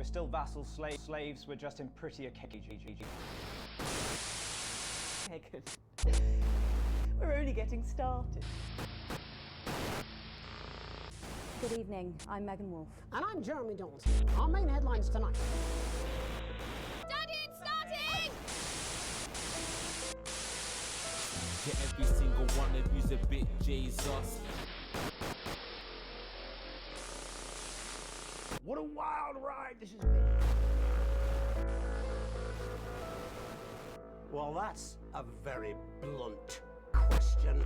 still vassals, slaves, we're just in prettier cages. Megan, we're only getting started. Good evening, I'm Megan Wolf. And I'm Jeremy Donaldson. Our main headlines tonight. Daddy, it's starting! To every single one of you's a bit Jesus. What a wild ride this has been. Well, that's a very blunt question.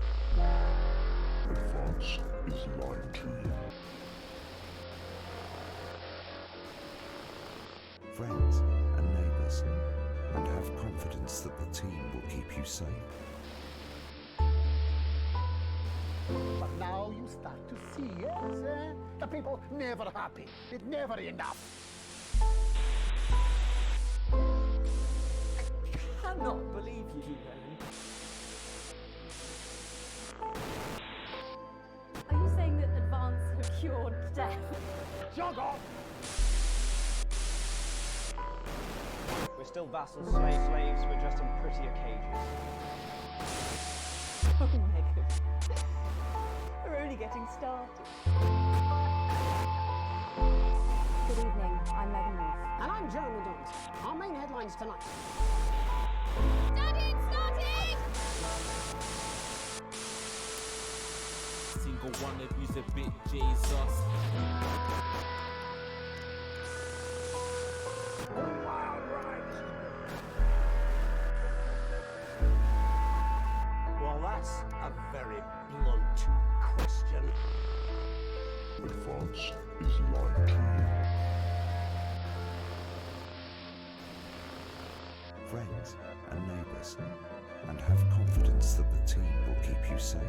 Advance is lying to you. Friends and neighbours, and have confidence that the team will keep you safe. But now you start to see, yes, the people never happy. It's never enough. I cannot believe you, Megan. Are you saying that Advance have cured death? Jog off! We're still vassals, slaves, we're just in prettier cages. Oh, Megan, we're only getting started. Good evening, I'm Megan Wolf. And I'm Jeremy Donaldson. Our main headlines tonight. Daddy, it's starting! Single one of you's a bit Jesus. What a wild ride this has been. Well, that's a very blunt question. Advance is lying to you. Friends and neighbours, and have confidence that the team will keep you safe.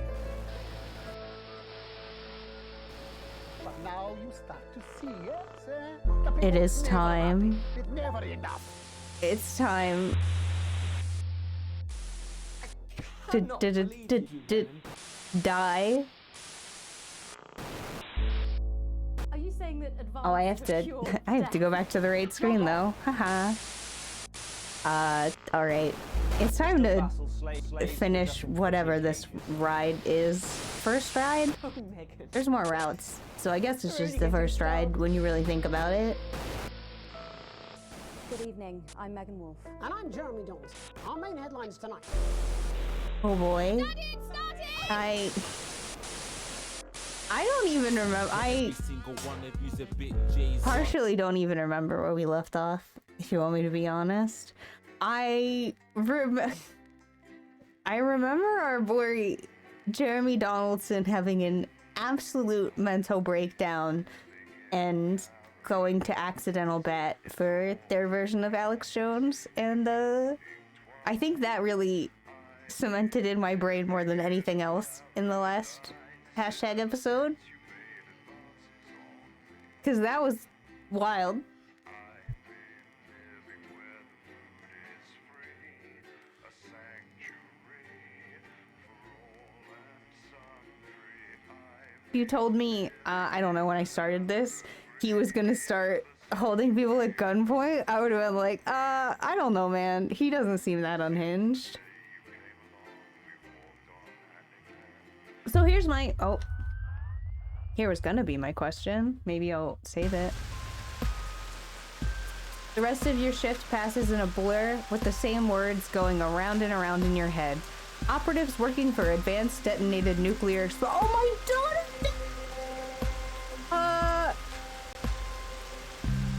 But now you start to see, yes, the people It is never time. happy. It's never enough. It's time to Cannot believe you, Megan. die. Are you saying that Advance Oh, I have to cured I have to go back to the right screen though. Haha. Alright. It's time to Vassals, slaves, we're finish just in whatever prettier this cages. ride is. First ride? Oh, Megan. There's more routes. So I guess it's We're just already the first getting ride started. when you really think about it. Good evening, I'm Megan Wolf. And I'm Jeremy Donaldson. Our main headlines tonight. Oh boy. Daddy, it's starting! I don't even remember. Every single one of you's a bit Jesus. Partially don't even remember where we left off, if you want me to be honest. I remember our boy Jeremy Donaldson having an absolute mental breakdown and going to accidental bat for their version of Alex Jones, and I think that really cemented in my brain more than anything else in the last hashtag episode, because that was wild. You told me, I don't know when I started this, he was gonna start holding people at gunpoint. I would have been like, I don't know, man. He doesn't seem that unhinged. So here's my, here was gonna be my question. Maybe I'll save it. The rest of your shift passes in a blur with the same words going around and around in your head. Operatives working for advanced detonated nuclear oh my daughter!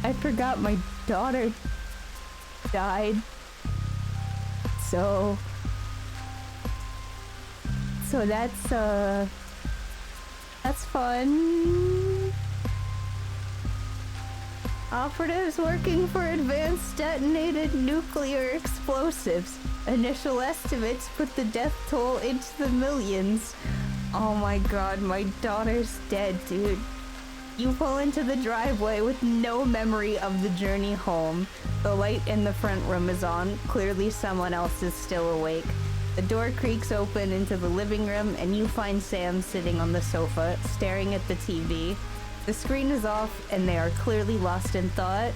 I forgot my daughter died. So that's fun. Operatives working for advanced detonated nuclear explosives. Initial estimates put the death toll into the millions. Oh my god, my daughter's dead, dude. You pull into the driveway with no memory of the journey home. The light in the front room is on. Clearly someone else is still awake. The door creaks open into the living room and you find Sam sitting on the sofa, staring at the TV. The screen is off and they are clearly lost in thought.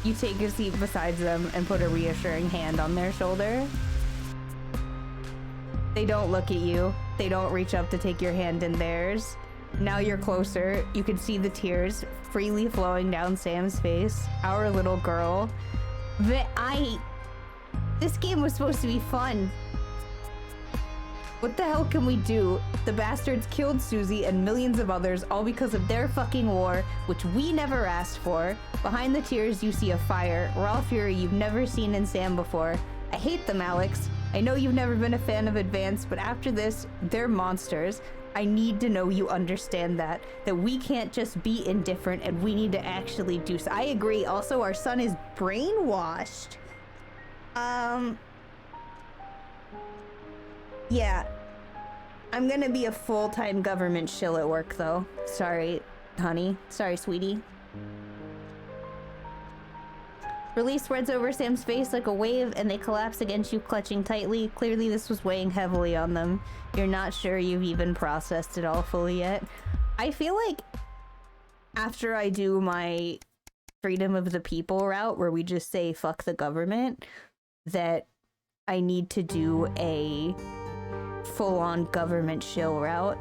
You take a seat beside them and put a reassuring hand on their shoulder. They don't look at you. They don't reach up to take your hand in theirs. Now you're closer. You can see the tears freely flowing down Sam's face. Our little girl. This game was supposed to be fun. What the hell can we do? The bastards killed Susie and millions of others, all because of their fucking war, which we never asked for. Behind the tears, you see a fire, raw fury you've never seen in Sam before. I hate them, Alex. I know you've never been a fan of Advance, but after this, they're monsters. I need to know you understand that we can't just be indifferent and we need to actually do so. I agree. Also, our son is brainwashed. Yeah. I'm gonna be a full-time government shill at work, though. Sorry, honey. Sorry, sweetie. Release spreads over Sam's face like a wave, and they collapse against you, clutching tightly. Clearly, this was weighing heavily on them. You're not sure you've even processed it all fully yet. I feel like after I do my freedom of the people route, where we just say, fuck the government, that I need to do a full-on government shill route.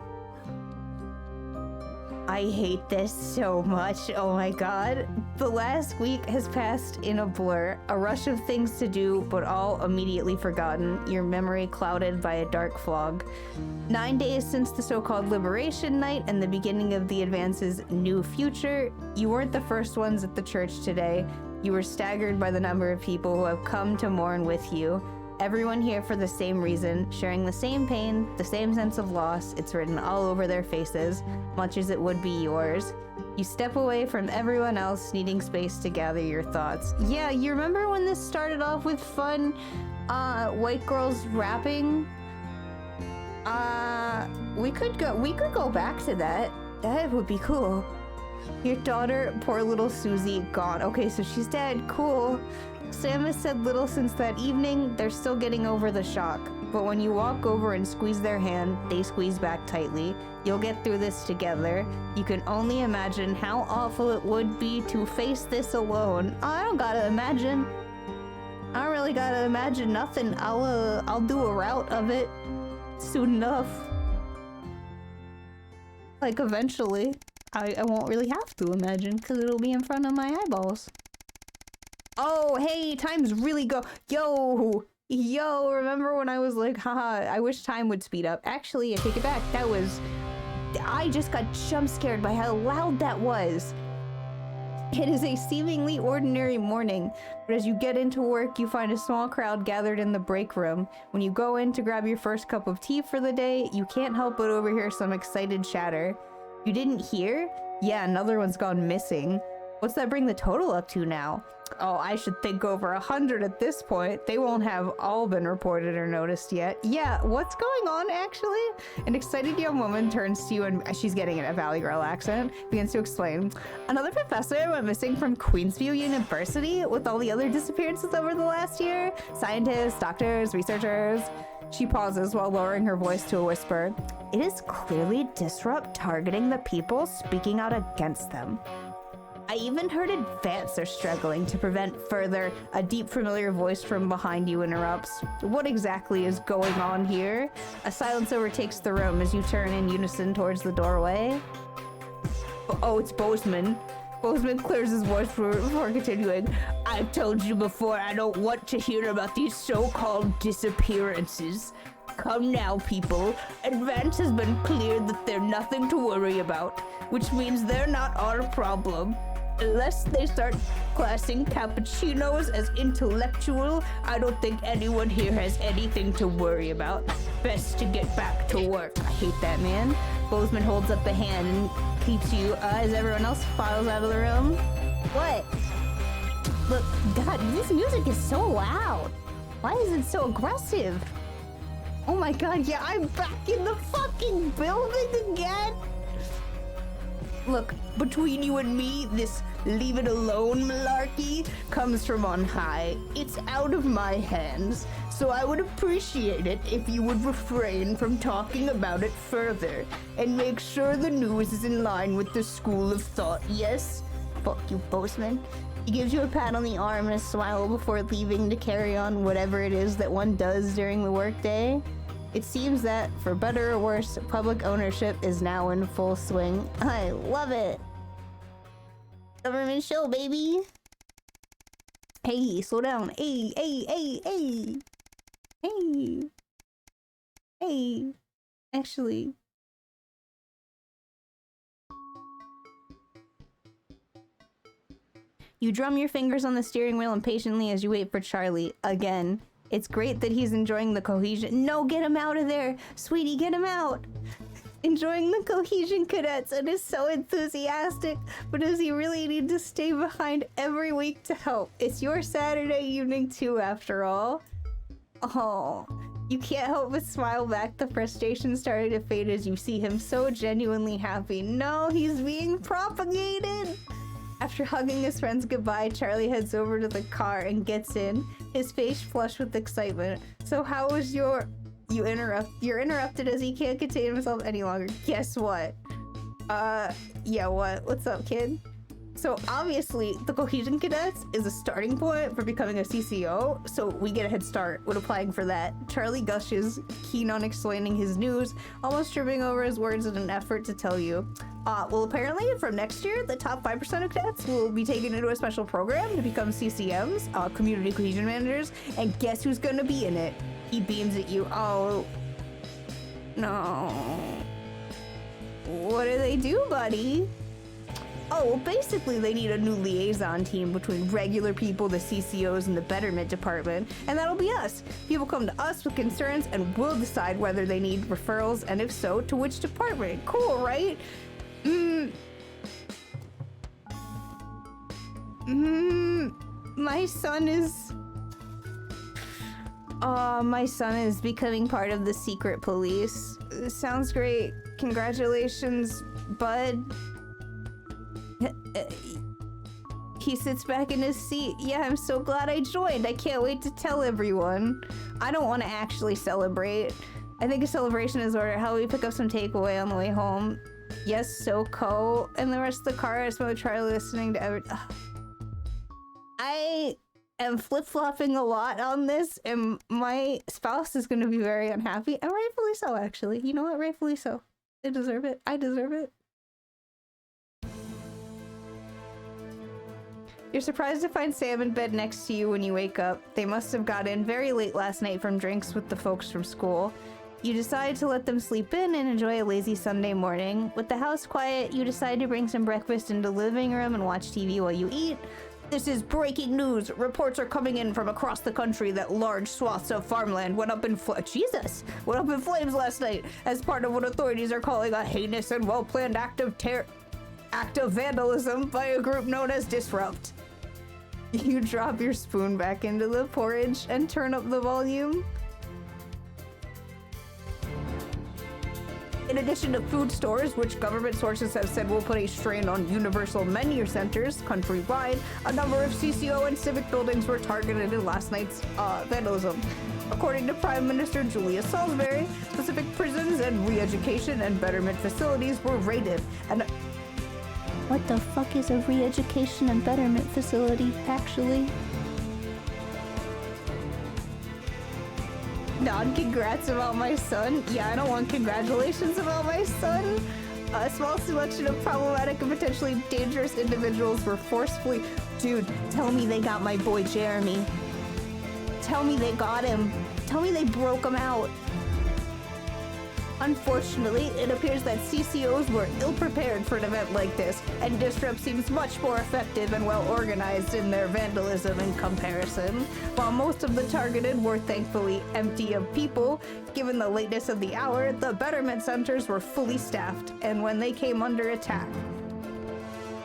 I hate this so much. Oh my god. The last week has passed in a blur. A rush of things to do, but all immediately forgotten. Your memory clouded by a dark fog. 9 days since the so-called Liberation Night and the beginning of the Advance's new future. You weren't the first ones at the church today. You were staggered by the number of people who have come to mourn with you. Everyone here for the same reason, sharing the same pain, the same sense of loss. It's written all over their faces, much as it would be yours. You step away from everyone else, needing space to gather your thoughts. Yeah, you remember when this started off with fun, white girls rapping? We could go back to that. That would be cool. Your daughter, poor little Susie, gone. Okay, so she's dead. Cool. Sam has said little since that evening. They're still getting over the shock. But when you walk over and squeeze their hand, they squeeze back tightly. You'll get through this together. You can only imagine how awful it would be to face this alone. I don't gotta imagine. I don't really gotta imagine nothing. I'll do a route of it soon enough. Like, eventually. I won't really have to imagine, because it'll be in front of my eyeballs. Oh, hey, time's really go. Yo, remember when I was like, haha, I wish time would speed up. Actually, I take it back. I just got jump scared by how loud that was. It is a seemingly ordinary morning, but as you get into work, you find a small crowd gathered in the break room. When you go in to grab your first cup of tea for the day, you can't help but overhear some excited chatter. You didn't hear? Yeah, another one's gone missing. What's that bring the total up to now? Oh, I should think over 100 at this point. They won't have all been reported or noticed yet. Yeah, what's going on, actually? An excited young woman turns to you and she's getting in a Valley Girl accent, begins to explain. Another professor went missing from Queensview University with all the other disappearances over the last year. Scientists, doctors, researchers. She pauses while lowering her voice to a whisper. It is clearly Disrupt targeting the people speaking out against them. I even heard Advance are struggling to prevent further. A deep, familiar voice from behind you interrupts. What exactly is going on here? A silence overtakes the room as you turn in unison towards the doorway. Oh, it's Bozeman. Bozeman clears his voice before continuing. I've told you before, I don't want to hear about these so-called disappearances. Come now, people. Advance has been cleared that they're nothing to worry about, which means they're not our problem. Unless they start classing cappuccinos as intellectual, I don't think anyone here has anything to worry about. Best to get back to work. I hate that, man. Bozeman holds up a hand and keeps you as everyone else files out of the room. What? Look, God, this music is so loud. Why is it so aggressive? Oh my god, yeah, I'm back in the fucking building again! Look, between you and me, this leave it alone malarkey comes from on high. It's out of my hands, so I would appreciate it if you would refrain from talking about it further and make sure the news is in line with the school of thought, yes? Fuck you, Bozeman. He gives you a pat on the arm and a smile before leaving to carry on whatever it is that one does during the workday. It seems that, for better or worse, public ownership is now in full swing. I love it! Government show, baby! Hey, slow down. Hey, hey, hey, hey! Hey! Hey! Actually... You drum your fingers on the steering wheel impatiently as you wait for Charlie. Again. It's great that he's enjoying the cohesion- No, get him out of there! Sweetie, get him out! Enjoying the cohesion cadets and is so enthusiastic, but does he really need to stay behind every week to help? It's your Saturday evening too, after all. Oh, you can't help but smile back, the frustration starting to fade as you see him so genuinely happy. No, he's being propagated! After hugging his friends goodbye, Charlie heads over to the car and gets in, his face flushed with excitement. So how was your... You're interrupted as he can't contain himself any longer. Guess what? Yeah, what? What's up, kid? So obviously, the Cohesion Cadets is a starting point for becoming a CCO, so we get a head start when applying for that. Charlie gushes, keen on explaining his news, almost tripping over his words in an effort to tell you. Well, apparently, from next year, the top 5% of cadets will be taken into a special program to become CCMs, Community Cohesion Managers, and guess who's gonna be in it? He beams at you. Oh, no. What do they do, buddy? Oh, well, basically they need a new liaison team between regular people, the CCOs, and the Betterment Department, and that'll be us. People come to us with concerns, and we'll decide whether they need referrals, and if so, to which department. Cool, right? My son is becoming part of the secret police. Sounds great. Congratulations, bud. He sits back in his seat. Yeah, I'm so glad I joined. I can't wait to tell everyone. I don't want to actually celebrate. I think a celebration is order. How we pick up some takeaway on the way home. Yes, so co. And the rest of the car, I just want to try listening to I am flip-flopping a lot on this, and my spouse is going to be very unhappy, and rightfully so, actually. You know what? Rightfully so. They deserve it. I deserve it. You're surprised to find Sam in bed next to you when you wake up. They must have got in very late last night from drinks with the folks from school. You decide to let them sleep in and enjoy a lazy Sunday morning. With the house quiet, you decide to bring some breakfast into the living room and watch TV while you eat. This is breaking news. Reports are coming in from across the country that large swaths of farmland went up in flames last night as part of what authorities are calling a heinous and well-planned act of vandalism by a group known as Disrupt. You drop your spoon back into the porridge and turn up the volume. In addition to food stores, which government sources have said will put a strain on universal menu centers countrywide, a number of CCO and civic buildings were targeted in last night's vandalism. According to Prime Minister Julia Salisbury, specific prisons and re-education and betterment facilities were raided, and what the fuck is a re-education and betterment facility, actually? Non-congrats about my son? Yeah, I don't want congratulations about my son. A small selection of problematic and potentially dangerous individuals were forcefully... Dude, tell me they got my boy Jeremy. Tell me they got him. Tell me they broke him out. Unfortunately, it appears that CCOs were ill-prepared for an event like this, and Disrupt seems much more effective and well-organized in their vandalism in comparison. While most of the targeted were thankfully empty of people, given the lateness of the hour, the betterment centers were fully staffed, and when they came under attack,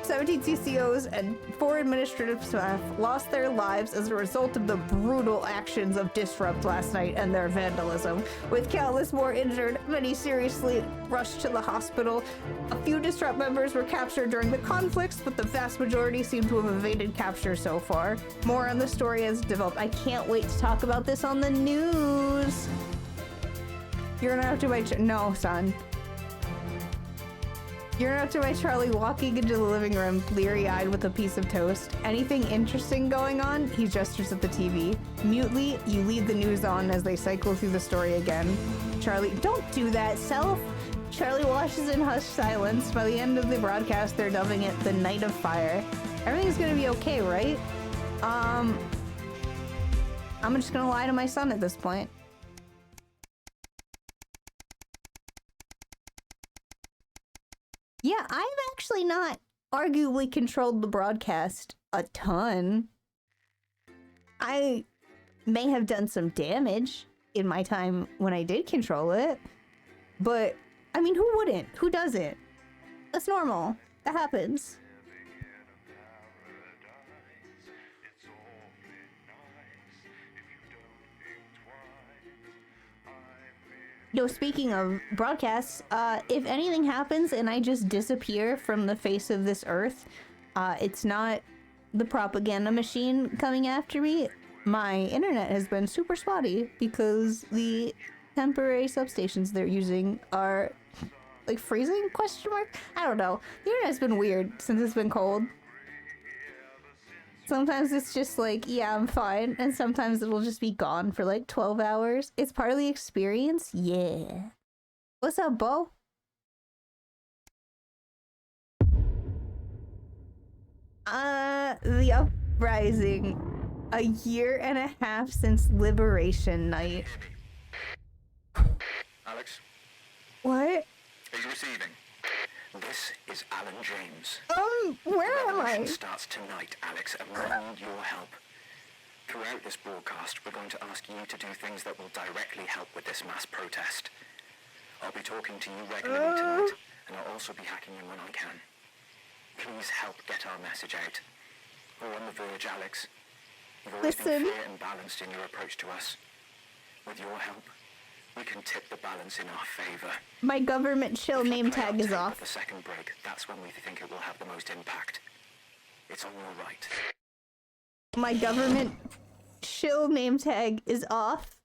17 CCOs and 4 administrative staff lost their lives as a result of the brutal actions of Disrupt last night and their vandalism. With countless more injured, many seriously rushed to the hospital. A few Disrupt members were captured during the conflicts, but the vast majority seem to have evaded capture so far. More on the story as developed. I can't wait to talk about this on the news. You're gonna have to wait. No, son. You're out to my Charlie walking into the living room, bleary-eyed with a piece of toast. Anything interesting going on? He gestures at the TV. Mutely, you leave the news on as they cycle through the story again. Charlie, don't do that, self! Charlie watches in hushed silence. By the end of the broadcast, they're dubbing it the Night of Fire. Everything's gonna be okay, right? I'm just gonna lie to my son at this point. Yeah, I've actually not arguably controlled the broadcast a ton. I may have done some damage in my time when I did control it, but I mean, who wouldn't? Who doesn't? That's normal. That happens. No, speaking of broadcasts, if anything happens and I just disappear from the face of this earth, it's not the propaganda machine coming after me. My internet has been super spotty because the temporary substations they're using are like freezing, question mark? I don't know. The internet's been weird since it's been cold. Sometimes it's just like, yeah, I'm fine, and sometimes it'll just be gone for like 12 hours. It's part of the experience, yeah. What's up, Bo? The uprising. A year and a half since Liberation Night. Alex? What? Are you receiving? This is Alan James. Where am I? The revolution starts tonight, Alex, and we need your help. Throughout this broadcast, we're going to ask you to do things that will directly help with this mass protest. I'll be talking to you regularly tonight, and I'll also be hacking in when I can. Please help get our message out. We're on the verge, Alex. You've always been fair and balanced in your approach to us. With your help, we can tip the balance in our favor. My government shill name tag is off. At the second break, that's when we think it will have the most impact. It's on your right. My government shill name tag is off.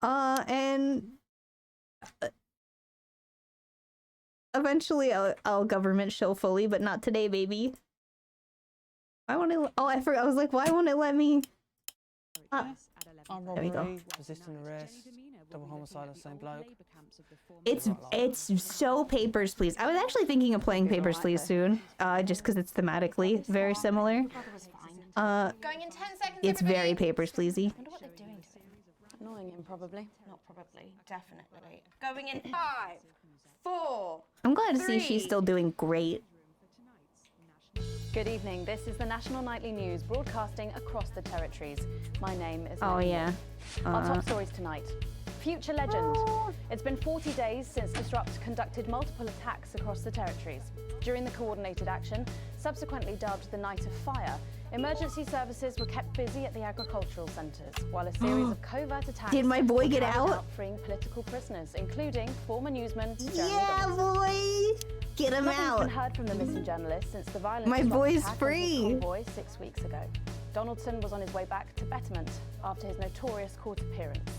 And eventually I'll government shill fully, but not today, baby. Why won't it? Oh, I forgot. I was like, why won't it let me? There we go. Resisting arrest, double homicide on the same bloke. It's so Papers, Please. I was actually thinking of playing Papers, Please soon, just because it's thematically very similar. Going in 10 seconds. It's very Papers, Pleasey. I wonder what they're doing to him. Annoying him, probably. Not probably. Definitely. Going in 5, 4. I'm glad to see she's still doing great. Good evening. This is the National Nightly News broadcasting across the territories. My name is Oh, yeah. Our top stories tonight. Future legend. It's been 40 days since Disrupt conducted multiple attacks across the territories. During the coordinated action, subsequently dubbed the Night of Fire, emergency services were kept busy at the agricultural centres, while a series of covert attacks Did my boy get carried out? freeing political prisoners, including former newsman Jeremy Yeah, Donaldson. boy! Get him Nothing's out! been heard from the missing journalist since the violent My Disrupt boy's attack on free. his convoy 6 weeks ago. Donaldson was on his way back to betterment after his notorious court appearance.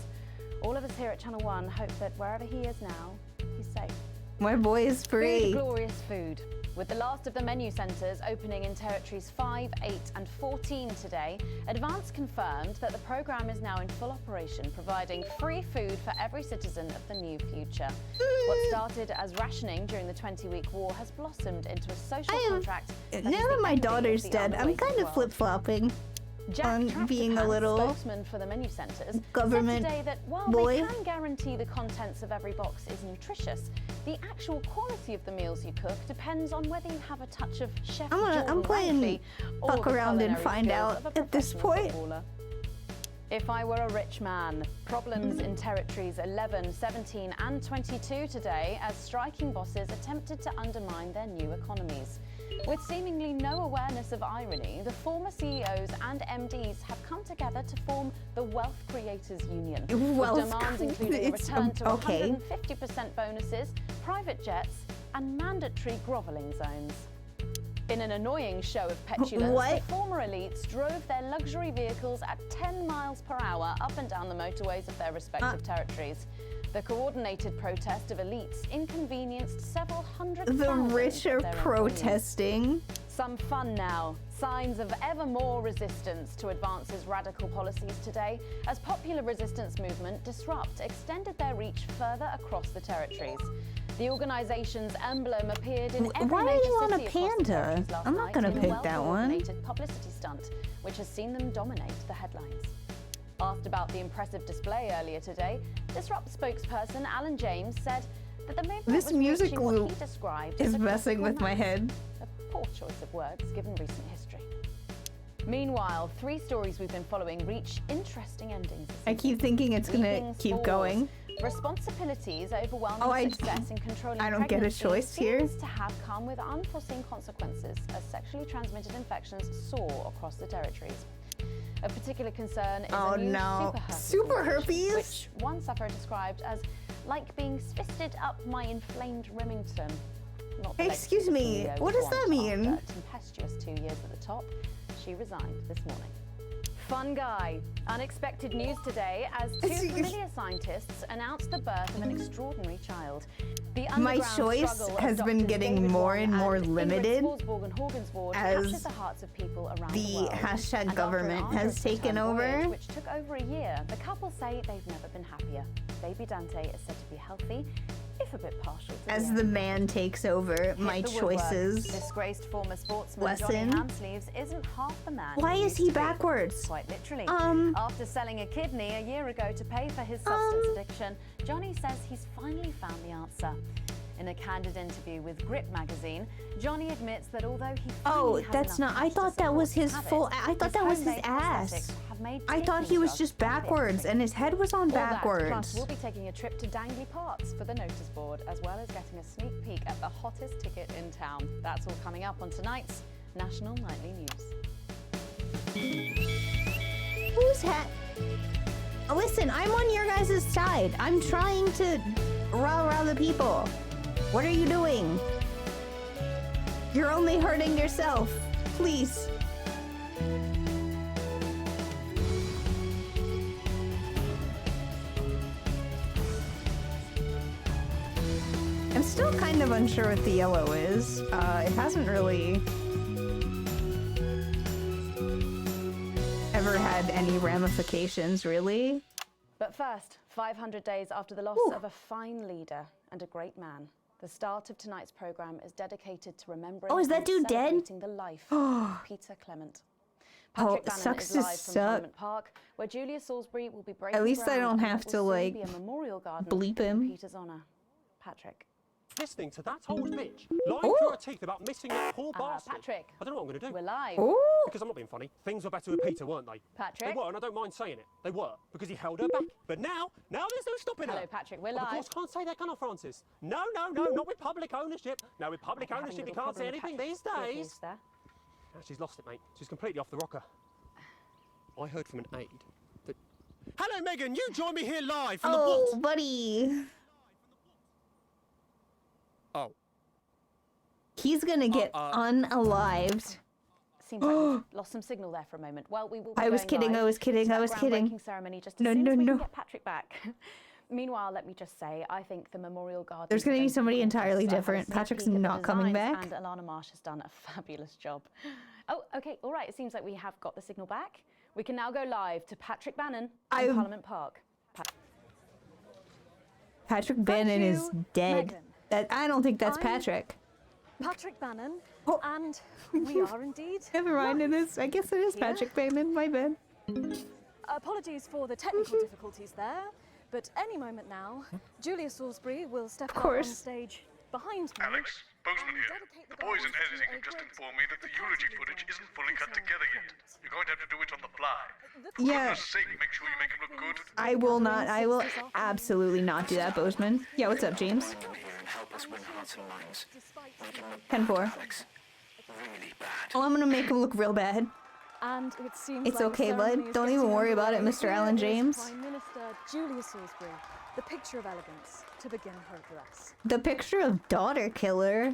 All of us here at Channel 1 hope that wherever he is now, he's safe. My boy is free. Food, glorious food. With the last of the menu centres opening in territories 5, 8 and 14 today, Advance confirmed that the programme is now in full operation, providing free food for every citizen of the new future. What started as rationing during the 20-week war has blossomed into a social contract. Now that my daughter's dead, I'm kind of flip-flopping on being a little spokesman for the menu centres, government said today that while boy. they can guarantee the contents of every box is nutritious, the actual quality of the meals you cook depends on whether you have a touch of Chef I'm playing Ramsay or fuck the around and culinary find skills out of a at this professional point. footballer. If I were a rich man, problems in territories 11, 17 and 22 today as striking bosses attempted to undermine their new economies. With seemingly no awareness of irony, the former CEOs and MDs have come together to form the Wealth Creators Union, Wealth with demands including a it's return to okay. 150% bonuses, private jets and mandatory grovelling zones. In an annoying show of petulance, the former elites drove their luxury vehicles at 10 miles per hour up and down the motorways of their respective territories. The coordinated protest of elites inconvenienced several hundred The thousand rich are of their employees. protesting. Some fun now. Signs of ever more resistance to advance's radical policies today, as popular resistance movement Disrupt extended their reach further across the territories. The organization's emblem appeared in every Why are major you on a city across the panda? territories last I'm not night gonna in a pick that one. well-coordinated publicity stunt, which has seen them dominate the headlines. Asked about the impressive display earlier today, Disrupt spokesperson Alan James said that the movement This was music reaching what loop he described is as a messing critical with my mass. head. A poor choice of words given recent history. Meanwhile, 3 stories we've been following reach interesting endings. I keep thinking it's gonna Leaping keep falls, going. Responsibilities overwhelming Oh, success in controlling I don't get a pregnancy choice here. seems to have come with unforeseen consequences as sexually transmitted infections soar across the territories. Of particular concern is Oh, a new no. super herpes, Super herpes? which one sufferer described as like being fisted up my inflamed Remington. Not the legacy Excuse of the me, CEO what does that want mean? After a tempestuous 2 years at the top, she resigned this morning. Fun guy. Unexpected news today as 2 familiar scientists announced the birth of an extraordinary child. The My underground choice struggle of has been Drs. getting David more Wong and more Ingrid limited Swarsborg and Horgensward as captured the hearts of people around the the world. hashtag And after government an has arduous taken return voyage, over. which took over a year, the couple say they've never been happier. Baby Dante is said to be healthy, if a bit partial to As the the end. man takes over my Hit the woodwork. choices. Disgraced former sportsman lesson. Johnny Hansleeves isn't half the man Why he is used he to be. backwards? Quite literally. Um. After selling a kidney a year ago to pay for his substance addiction, Johnny says he's finally found the answer. In a candid interview with Grip magazine, Johnny admits that although he finally has that's enough not. I cash to thought that was support his habit, full. I thought that was his homemade ass. prosthetics have made I thought taking he was drugs just a bit backwards, tricky. and his head was on All that, backwards. plus we'll be taking a trip to dangly parts for the notice board, as well as getting a sneak peek at the hottest ticket in town. That's all coming up on tonight's National Nightly News. Whose hat? Listen, I'm on your guys' side. I'm trying to rah-rah the people. What are you doing? You're only hurting yourself. Please. I'm still kind of unsure what the yellow is. It hasn't really ever had any ramifications, really. But first, 500 days after the loss of a fine leader and a great man, the start of tonight's program is dedicated to remembering Oh, is that and dude dead? celebrating the life of Peter Clement. Patrick Bannon sucks is to live from suck. Parliament Park, where Julia Salisbury will be breaking At least I ground don't and have what to, will soon like, be a memorial garden bleep in him. Peter's honour. Patrick. Listening to that old bitch lying through her teeth about missing that poor bastard. Patrick. I don't know what I'm going to do. We're live. Because I'm not being funny. Things were better with Peter, weren't they? Patrick. They were, and I don't mind saying it. They were, because he held her back. But now there's no stopping her. Hello, Patrick. We're Of live. course, can't say that, can I, Francis? No, not with public ownership. No, with public We're having ownership, a you little can't say problem, anything Patrick. these Good days. news there. No, she's lost it, mate. She's completely off the rocker. I heard from an aide that... Hello, Megan. You join me here live from the Oh, what? buddy. Oh. He's gonna get unalived. Seems like we've lost some signal there for a moment. Well, we will be I was going kidding, live I was kidding, to I that was kidding. groundbreaking ceremony just as No, soon no, as we no. can get Patrick back. Meanwhile, let me just say, I think the Memorial Garden... There's gonna be event somebody will entirely also have a different. sneak Patrick's peek at the not coming designs, back. And Alana Marsh has done a fabulous job. Oh, okay, all right. It seems like we have got the signal back. We can now go live to Patrick Bannon in Parliament Park. Patrick Bannon is dead. I don't think that's Patrick. Patrick Bannon, and we are indeed. Never mind, it is. I guess it is here. Patrick Bannon. My bad. Apologies for the technical difficulties there, but any moment now, Julia Salisbury will step up on stage behind me. Alex, Bozeman here. The boys in editing have just informed me that the eulogy footage isn't fully cut together yet. You're going to have to do it on the fly. For Yeah. goodness sake, make sure you make it look good. I will not. I will absolutely not do that, Bozeman. Yeah, what's up, James? Here and help us win hearts and minds. We can look 10-4. Alex really bad. Oh, I'm gonna make him look real bad. And it seems It's like okay, the bud. ceremony is Don't even getting worry about it, underway. Mr. Here Alan is James. Prime Minister Julia Salisbury, the picture of elegance, to begin her address. The picture of daughter killer.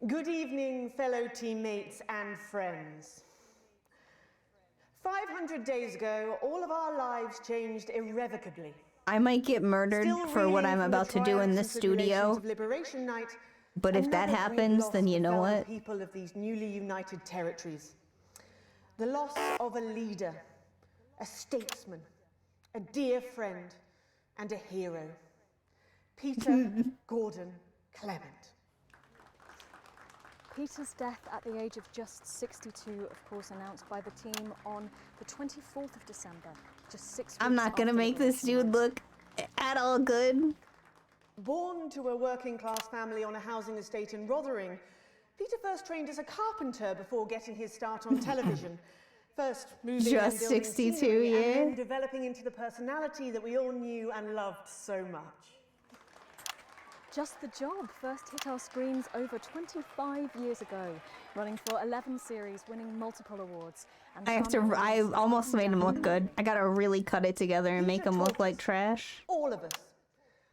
Good evening, fellow teammates and friends. 500 days ago, all of our lives changed irrevocably. I might get murdered Still for what reeling I'm from the about to do in triumphs this and tribulations studio. of Liberation Night, But if that another great happens, loss then you know befell the what? people of these newly united territories. The loss of a leader, a statesman, a dear friend, and a hero. Peter Gordon Clement. Peter's death at the age of just 62, of course, announced by the team on the 24th of December, just 6 weeks I'm not gonna after make this Liberation dude Night. look at all good. Born to a working-class family on a housing estate in Rotherham, Peter first trained as a carpenter before getting his start on television. First moving and Just building 62, scenery, and yeah. then developing into the personality that we all knew and loved so much. Just the Job first hit our screens over 25 years ago, running for 11 series, winning multiple awards. And I almost made him look good. I gotta really cut it together and make him look like trash. All of us.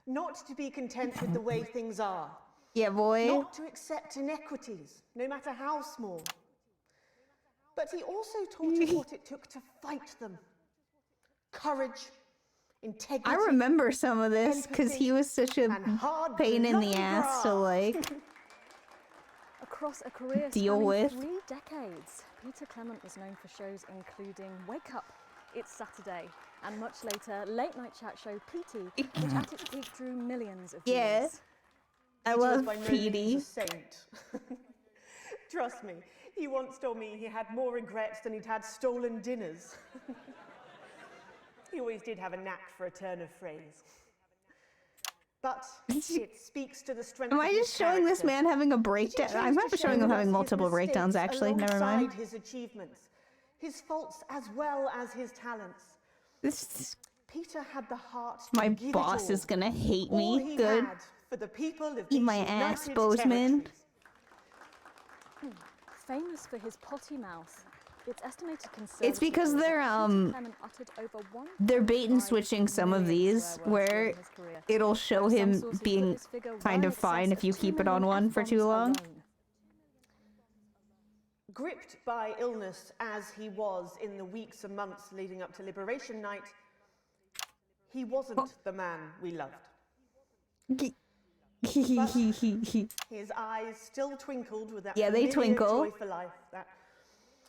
Not to be content with the way things are. Yeah, boy. Not to accept inequities, no matter how small. But he also taught us what it took to fight them. Courage, integrity. I remember some of this because he was such a pain in the ass to like Across a career deal spanning with. 3 decades, Peter Clement was known for shows including Wake Up, It's Saturday, and much later late night chat show Petey, which at its peak drew millions of viewers. Yeah. I Peter was love by no means Petey. a saint. Trust me, he once told me he had more regrets than he'd had stolen dinners. He always did have a knack for a turn of phrase. But it speaks to the strength Am of I his just showing this character. man having a breakdown? I might be showing him having His multiple breakdowns mistakes actually. Never mind. alongside his achievements, his faults as well as his talents. Peter had the heart to My give it boss all. is gonna hate All me. he Good. had for the people of Eat these my ass, united Bozeman. territories. Famous for his potty mouth, it's estimated It's because they're bait and switching some of these where it'll show him being kind of fine if you keep it on one for too long. Gripped by illness as he was in the weeks and months leading up to Liberation Night, he wasn't the man we loved. But his eyes still twinkled with that Yeah, they familiar twinkle. joy for life, that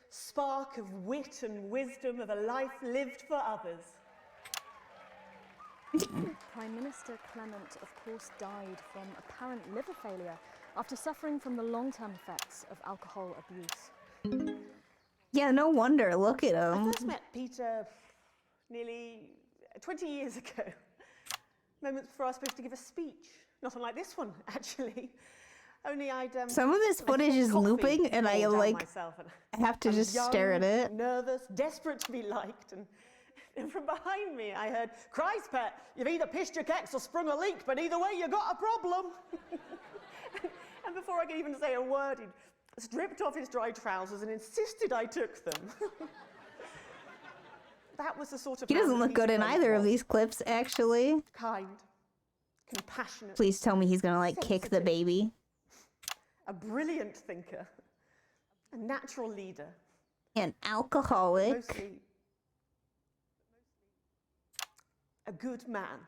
spark of wit and wisdom of a life lived for others. Prime Minister Clement, of course, died from apparent liver failure after suffering from the long-term effects of alcohol abuse. Yeah, no wonder. Look at I him. first met Peter nearly 20 years ago, moments before I was supposed to give a speech. Not unlike this one, actually. Only I'd Some of this footage is looping, and I like have to just stare at it. Nervous, desperate to be liked, and from behind me I heard, "Christ, Pet, you've either pissed your kecks or sprung a leak, but either way you got a problem." And before I could even say a word, he stripped off his dry trousers and insisted I took them. That was the sort of He man doesn't that look good Peter in Clement either of was. these clips, actually. Kind, compassionate. Please tell me he's gonna like kick the baby. A brilliant thinker, a natural leader, An alcoholic. mostly a good man.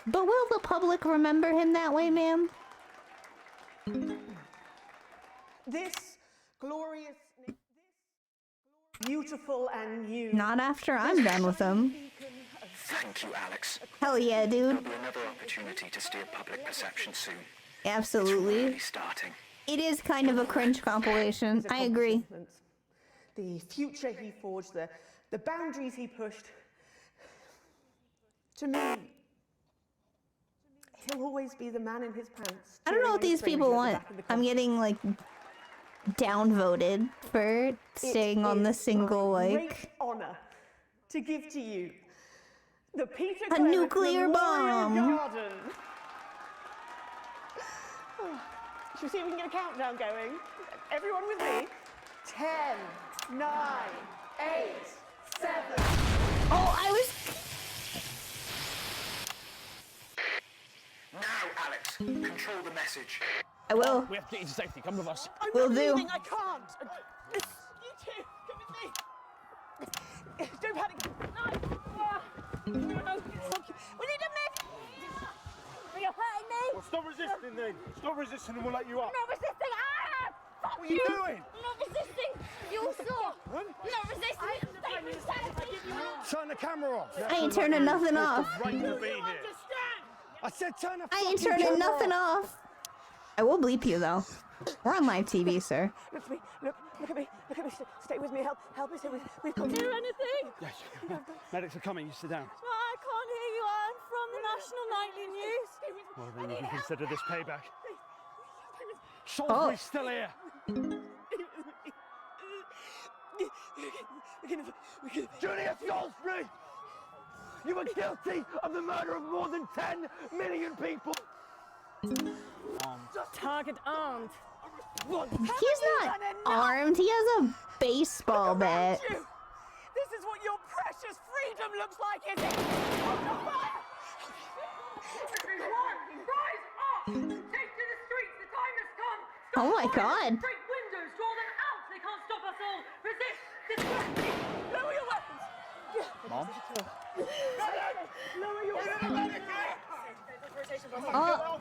But will the public remember him that way, ma'am? This glorious, beautiful and new. Not after I'm done with him. Thank you, Alex. Hell yeah, dude. There'll be another opportunity to steer public perception soon. Absolutely. Really starting. It is kind of a cringe compilation. I agree. The future he forged, the boundaries he pushed. To me, he'll always be the man in his pants. I don't know what these people want. I'm getting like downvoted for staying on the single Great like honor to give to you the Peter a Clement nuclear Memorial bomb. Garden. Should we see if we can get a countdown going? Everyone with me? 10, 9, 8, 7. Oh, I was. Now, Alex, control the message. I will. We have to get you to safety. Come with us. Will do. I can't. You two, come with me. Don't panic. No. We need a med. You're hurting me. Well, stop resisting then. Stop resisting and we'll let you up. I'm not resisting. Ah! Fuck What are you doing? I'm not resisting. You saw. I'm not resisting. Turn the camera off. I ain't turning nothing off. Right to be here. I said turn the I ain't fucking turning camera nothing off. I will bleep you though. We're on live TV, sir. Look at me. Look at me. Stay with me. Help me. Stay with me. We've come. Do anything. Yes. Medics are coming. You sit down. I can't hear you. I'm from the National Nightly News. Well, then you can consider this payback. Salisbury's still here. Julius Salisbury! You were guilty of the murder of more than 10 million people! Target armed. He's not armed. He has a baseball bat. This is what your precious freedom looks like, is it? Everyone, rise up! Take to the streets. The time has come. Oh my God. Break windows. Draw them out. They can't stop us all. Resist. Distract. Lower your weapons. Mom? Lower your weapons. Oh.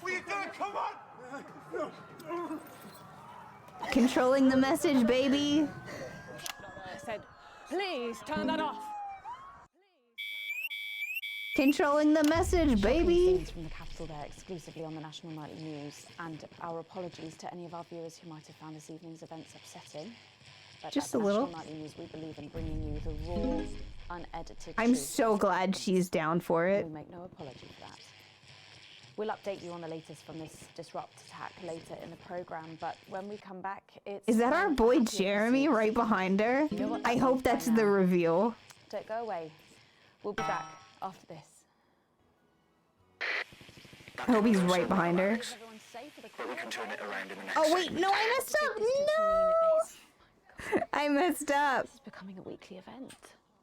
What are you doing? Come on! Controlling the message, baby. I said, please turn that off. Controlling the message, baby. Things from the capital there exclusively on the National Nightly News, and our apologies to any of our viewers who might have found this evening's events upsetting. But Just at a the little. National Nightly News, we believe in bringing you the raw, unedited I'm truth. so glad she's down for it. We make no apology for that. We'll update you on the latest from this disrupt attack later in the programme, but when we come back, it's... Is that our boy Jeremy right behind her? You know what I that hope means by that's now. the reveal. Don't go away. We'll be back after this. I hope he's right behind her. But we can turn it around in the next Oh wait, no, I messed up. No, I messed up. This is becoming a weekly event.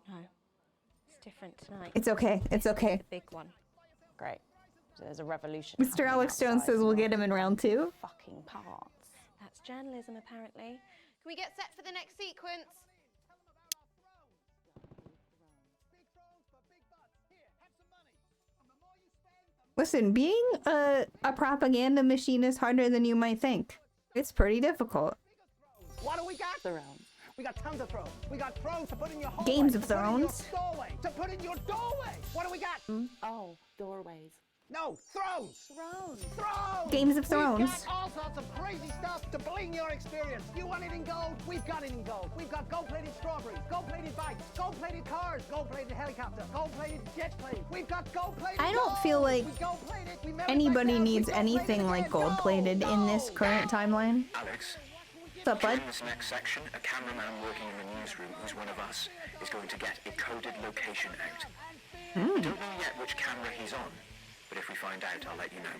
No, it's different tonight. It's okay. It's okay. The big one. Great. So there's a revolution. Mr. happening Alex Jones outside says we'll of get him in round 2. Fucking parts. That's journalism, apparently. Can we get set for the next sequence? Listen, being a propaganda machine is harder than you might think. It's pretty difficult. What do we got? Thrones. We got tons of thrones. We got thrones to put in your hallway. Games of to put in your Thrones. doorway, to put in your doorway. What do we got? Oh, doorways. No, thrones. Thrones. Thrones. Games of Thrones. We've got all sorts of crazy stuff to bling your experience. You want it in gold? We've got it in gold. We've got gold-plated strawberries, gold-plated bikes, gold-plated cars, gold-plated helicopter, gold-plated jet plane. We've got gold-plated. I don't feel like anybody needs anything like gold-plated in this current timeline. Alex, What's up, bud? in this next section, a cameraman working in the newsroom who's one of us is going to get a coded location out. We don't know yet which camera he's on, but if we find out, I'll let you know.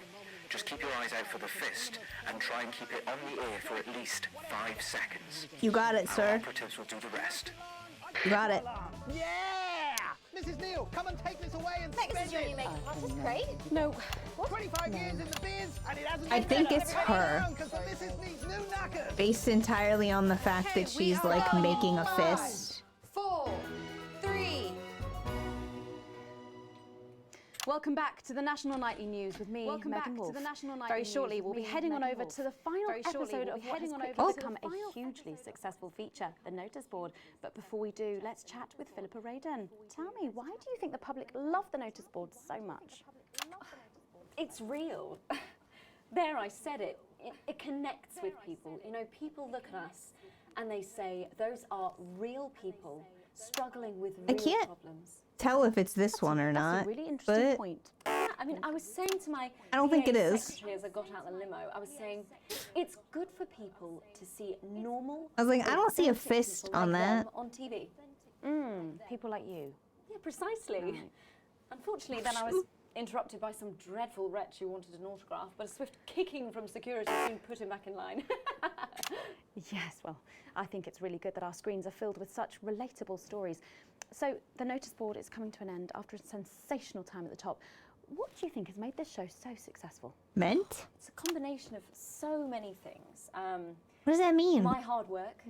Just keep your eyes out for the fist and try and keep it on the air for at least 5 seconds. You got it, Our sir. operatives will do the rest. You got it. Yeah! Mrs. Neal, come and take this away and This is spend your new it. makeup artist, great. No. 25 years in the biz, and it hasn't I been think better. it's her. Because the missus needs new knackers. Based entirely on the fact that she's like making a fist. 4, 3. Welcome back to the National Nightly News with me, Megan Wolf. Very shortly, we'll be heading on over to the final episode of what has quickly become a hugely successful feature, the notice board. But before we do, let's chat with Philippa Radin. Tell me, why do you think the public love the notice board so much? It's real. There, I said it. It connects with people. You know, people look at us and they say, those are real people struggling with I real can't problems. tell if it's this one or not. That's a really interesting but point. Yeah, I mean, I was saying to my I don't think it PA is. secretary as I got out the limo, I was saying, it's good for people to see normal. I was like, I don't see a authentic fist people on like that. them on TV. People like you. Yeah, precisely. Right. Unfortunately, then I was interrupted by some dreadful wretch who wanted an autograph, but a swift kicking from security soon put him back in line. Yes, well, I think it's really good that our screens are filled with such relatable stories. So the notice board is coming to an end after a sensational time at the top. What do you think has made this show so successful? Meant? It's a combination of so many things. What does that mean? My hard work,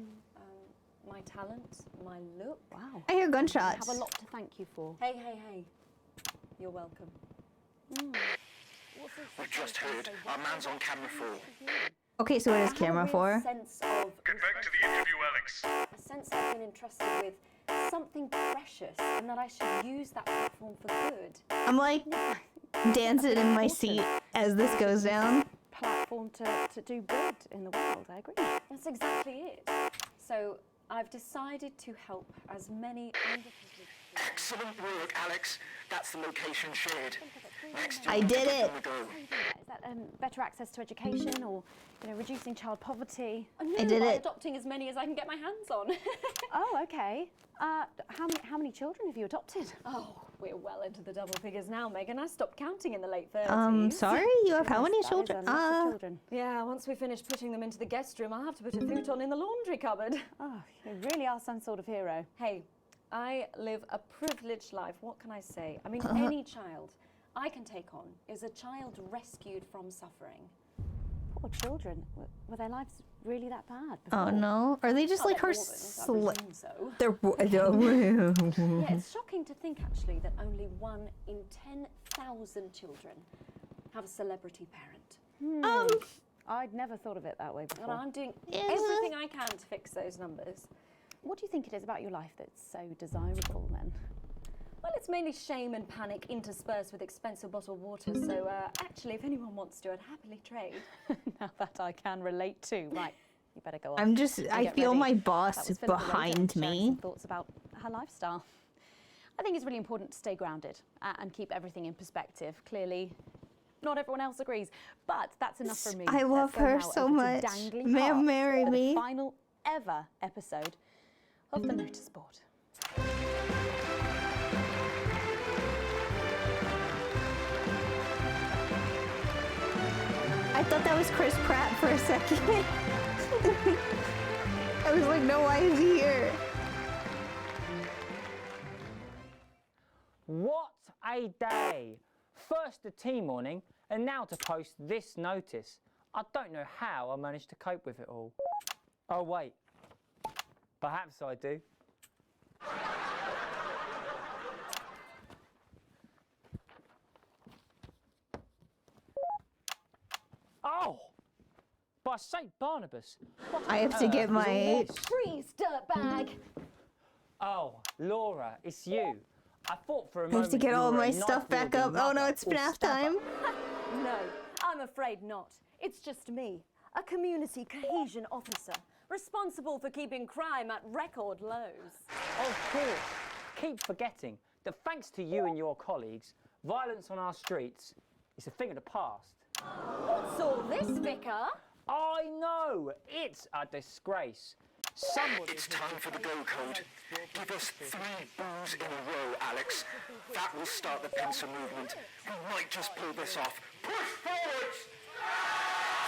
my talent, my look. Wow. I hear You gunshots. have a lot to thank you for. Hey, hey, hey. You're welcome. We've just heard. Our man's on camera 4. Okay, so what is camera for? Sense of Get back to the interview, Alex. a sense I've been entrusted with something precious, and that I should use that platform for good. I'm like dancing in my seat as this goes down. Platform to do good in the world. I agree. That's exactly it. So I've decided to help as many underprivileged. Excellent work, Alex. That's the location shared. Next to I did it. Is that better access to education, or reducing child poverty? Oh, no, I did by it. adopting as many as I can get my hands on. Oh, okay. How many children have you adopted? Oh, we're well into the double figures now, Megan. I stopped counting in the late 30s. Sorry, you have how many That is children? a lot of children. Yeah, once we finish putting them into the guest room, I'll have to put a futon in the laundry cupboard. Oh, you really are some sort of hero. Hey, I live a privileged life. What can I say? I mean, any child I can take on is a child rescued from suffering. Poor children. Were their lives really that bad before? Oh no, are they just Oh, like her? they're more than, I presume so. They're. Yeah, it's shocking to think actually that only 1 in 10,000 children have a celebrity parent. I'd never thought of it that way before. And I'm doing everything I can to fix those numbers. What do you think it is about your life that's so desirable then? Well, it's mainly shame and panic interspersed with expensive bottled water. So actually, if anyone wants to, I'd happily trade. Now that I can relate to. Right, you better go on. I'm just. and I get feel ready. my That boss was Philippa Rosa behind sharing me. some thoughts about her lifestyle. I think it's really important to stay grounded and keep everything in perspective. Clearly, not everyone else agrees, but that's enough for me. I love Let's go her now so over to much. Dangling Ma'am, Hearts marry for the me. final ever episode of the notice board. I thought that was Chris Pratt for a second. I was like, no, why is he here? What a day! First the tea morning, and now to post this notice. I don't know how I managed to cope with it all. Oh wait, perhaps I do. Oh! By St. Barnabas! What I have on to earth get is my- all this? Freeze, dirtbag! Oh, Laura, it's you. I thought for a I moment have to get you all were my a stuff back up. knife-wielding Oh no, mother it's or FNAF stabber. time. No, I'm afraid not. It's just me, a community cohesion officer, responsible for keeping crime at record lows. Of course. Keep forgetting that thanks to you and your colleagues, violence on our streets is a thing of the past. What's all this, Vicar? I know! It's a disgrace. Somebody It's time for the go code. Give us 3 boos in a row, Alex. That will start the pincer movement. We might just pull this off. Push forwards!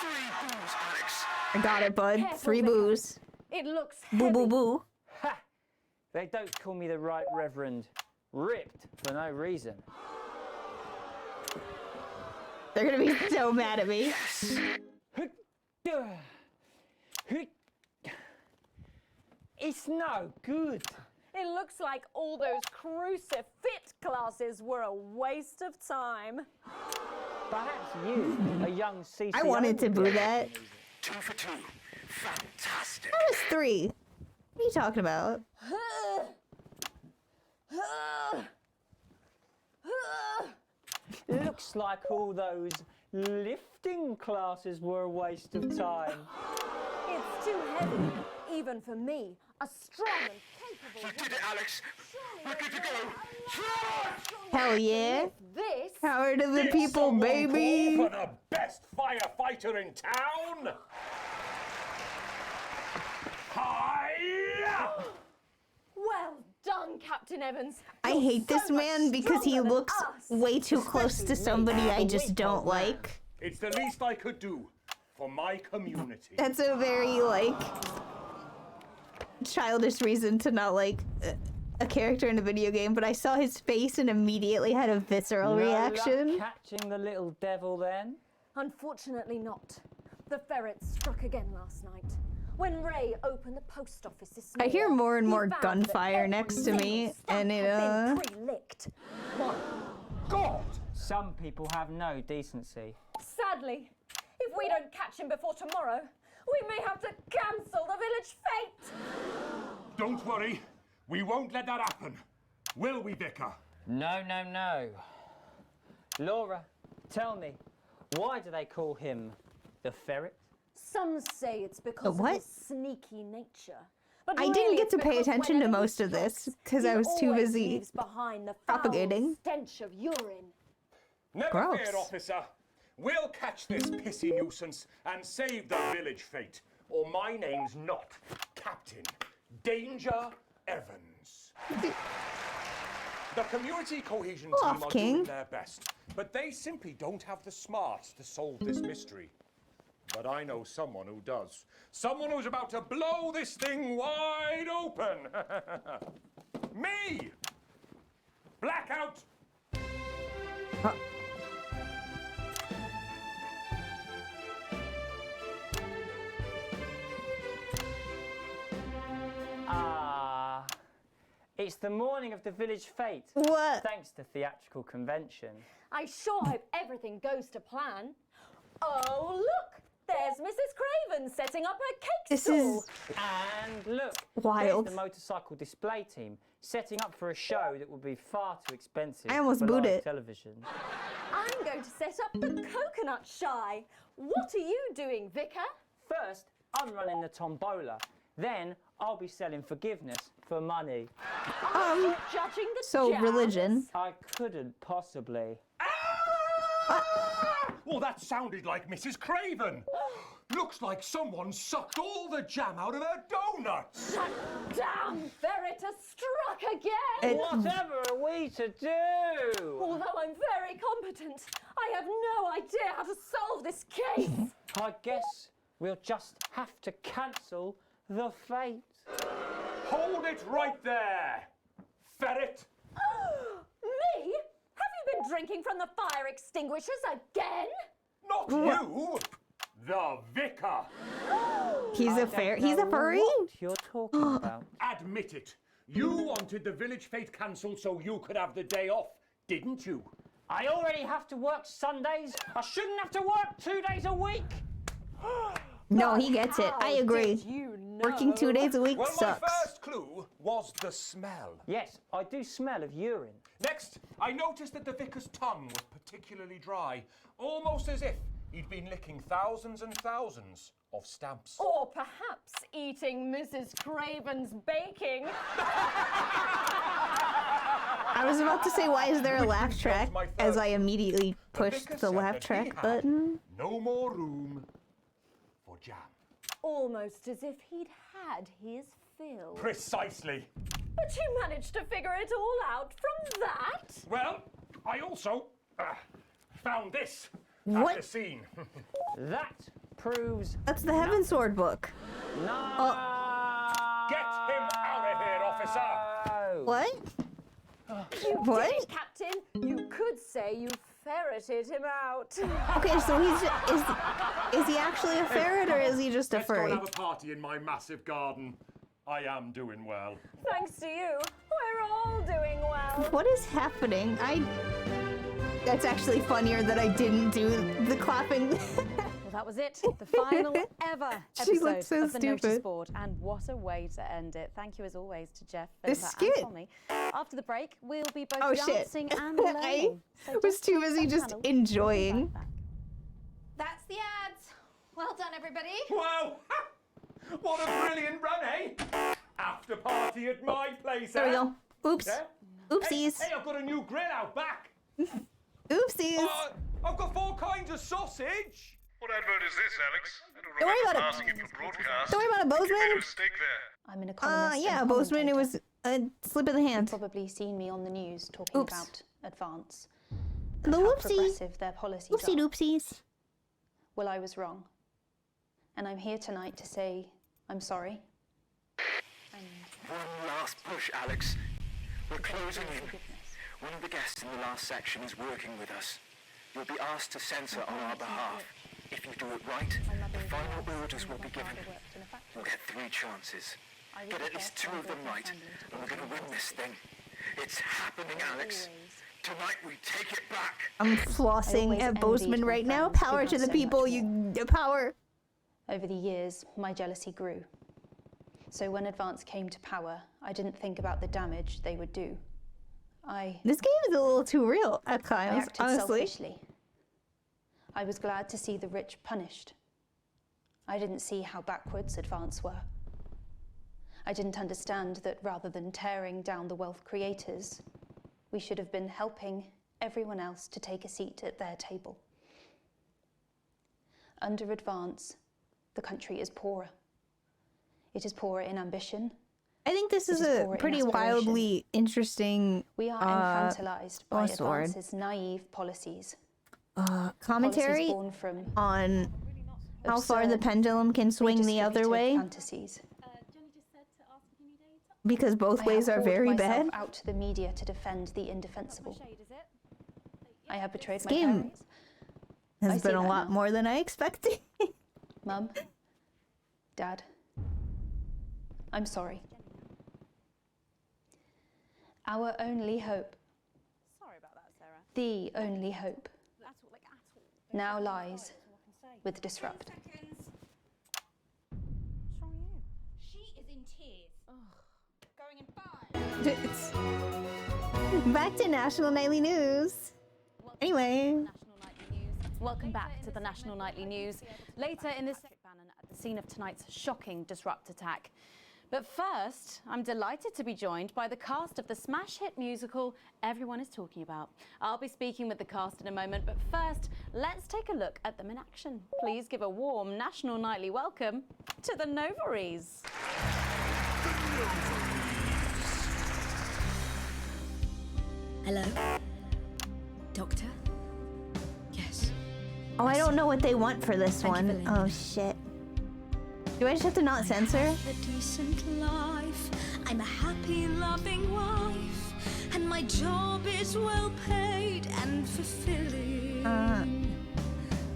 3 boos, Alex. I got it, bud. Careful, 3 Vicar. boos. It looks Boo heavy. boo boo. Ha! They don't call me the Right Reverend. Ripped for no reason. They're gonna be so mad at me. It's no good. It looks like all those crucifix classes were a waste of time. Perhaps you, a young CCO, I wanted to would boo be that. 2 for 2. Fantastic. That was 3. What are you talking about? Looks like all those lifting classes were a waste of time. It's too heavy, even for me, a strong and capable You did it, Alex. We're good to go. Charge! Hell yeah. This Power to the people, baby. For the best firefighter in town? Hi! well done, Captain Evans. I You're hate this so much man because he stronger than looks us. way too close to somebody I just don't like. It's the least I could do for my community. That's a very, like, childish reason to not like a character in a video game, but I saw his face and immediately had a visceral No reaction. luck catching the little devil then? Unfortunately not. The ferret struck again last night. When Ray opened the post office this I morning, hear more and he more found gunfire that next every to me, single and stamp it had been pre-licked. God! Some people have no decency. Sadly, if we don't catch him before tomorrow, we may have to cancel the village fete. Don't worry, we won't let that happen. Will we, Vicar? No, no, no. Laura, tell me, why do they call him the ferret? Some say it's because of what? his sneaky nature. But I really didn't get it's to pay because attention to whenever he most of this strikes, because he I was too always busy leaves behind the foul propagating. stench of urine. Never Gross. fear, officer. We'll catch this pissy nuisance and save the village fete. Or my name's not Captain Danger Evans. The community cohesion team are doing their best, but they simply don't have the smarts to solve this mystery. But I know someone who does. Someone who's about to blow this thing wide open. Me! Blackout! It's the morning of the village fete. What? Thanks to theatrical convention. I sure hope everything goes to plan. Oh, look! There's Mrs. Craven setting up her cake This stall. And look, wild. there's the motorcycle display team setting up for a show that will be far too expensive I almost for booed live it. television. I'm going to set up the coconut shy. What are you doing, Vicar? First, I'm running the tombola. Then I'll be selling forgiveness for money. Judging the So jazz? religion. I couldn't possibly. Well, that sounded like Mrs. Craven. Looks like someone sucked all the jam out of her donuts. That damn ferret has struck again! Whatever are we to do? Although I'm very competent, I have no idea how to solve this case. I guess we'll just have to cancel the fete. Hold it right there, ferret. Me? Have you been drinking from the fire extinguishers again? Not you, the vicar. He's a furry? What you're talking about? Admit it. You wanted the village fete cancelled so you could have the day off, didn't you? I already have to work Sundays. I shouldn't have to work 2 days a week. No, he gets it. I agree. Did you know? Working 2 days a week Well, sucks. my first clue was the smell. Yes, I do smell of urine. Next, I noticed that the vicar's tongue was particularly dry, almost as if he'd been licking thousands and thousands of stamps. Or perhaps eating Mrs. Craven's baking. I was about to say, why is there a laugh track? As I immediately pushed the laugh track button. No more room for jam. Almost as if he'd had his fill. Precisely. But you managed to figure it all out from that? Well, I also found this What? at the scene. That proves. That's the Heaven Sword book. No. Get him out of here, officer. What? You What? did it, Captain. You could say you ferreted him out. Okay, so is he actually a ferret or is he just a Let's go furry? and have a party in my massive garden. I am doing well. Thanks to you, we're all doing well. What is happening? That's actually funnier that I didn't do the clapping. Well, that was it. The final ever She episode looked so of the Notice stupid. Board. And what a way to end it. Thank you, as always, to Jeff, This Philippa, skit. and Tommy. After the break, we'll be both Oh, shit. dancing and I learning. So was just too keep busy that just channel. enjoying. That's the ads. Well done, everybody. Wow! What a brilliant run, eh? After party at my place, There we eh? go. Oops. Yeah? Oopsies. Hey, I've got a new grill out back. Oopsies. I've got 4 kinds of sausage. What advert is this, Alex? I don't Don't worry remember about it. passing it for broadcast. Don't worry about it, You made a Bozeman. mistake there. I'm an economist. Yeah, and Bozeman, it commentator. was a slip of the hand. You've probably seen me on the news talking Oops. about Advance. The How whoopsie. progressive their policies Oopsie are. doopsies. Well, I was wrong. And I'm here tonight to say I'm sorry. One last push, Alex. We're closing in. One of the guests in the last section is working with us. You'll be asked to censor on our behalf. If you do it right, the final orders will be given. We'll get 3 chances. Get at least 2 of them right, and we're gonna win this thing. It's happening, Alex. Tonight we take it back. I'm flossing at Bozeman right now. Power to the people, power. Over the years, my jealousy grew. So when Advance came to power, I didn't think about the damage they would do. This game is a little too real at times, acted honestly. selfishly. I was glad to see the rich punished. I didn't see how backwards Advance were. I didn't understand that rather than tearing down the wealth creators, we should have been helping everyone else to take a seat at their table. Under Advance, the country is poorer. It is poorer in ambition. I think this is a pretty wildly interesting We are infantilized by Advance's naive policies. Commentary Policies born from on how far the pendulum can swing the other way. Fantasies. Because both ways are very bad. I have out to the media to defend the indefensible. I have betrayed my game parents. I has see been a that lot now. more than I expected. Mum, Dad, I'm sorry. Our only hope, the only hope, now lies with Disrupt. She is in tears. Going in 5. Back to National Nightly News. Anyway. Welcome back to the National Nightly News. Later in this Bannon at the scene of tonight's shocking Disrupt attack. But first, I'm delighted to be joined by the cast of the smash hit musical everyone is talking about. I'll be speaking with the cast in a moment, but first, let's take a look at them in action. Please give a warm National Nightly welcome to the Novaries. Hello? Doctor? Yes. Oh, I don't know what they want for this one. Oh, shit. Do I just have to not censor? A decent life. I'm a happy, loving wife. And my job is well paid and fulfilling.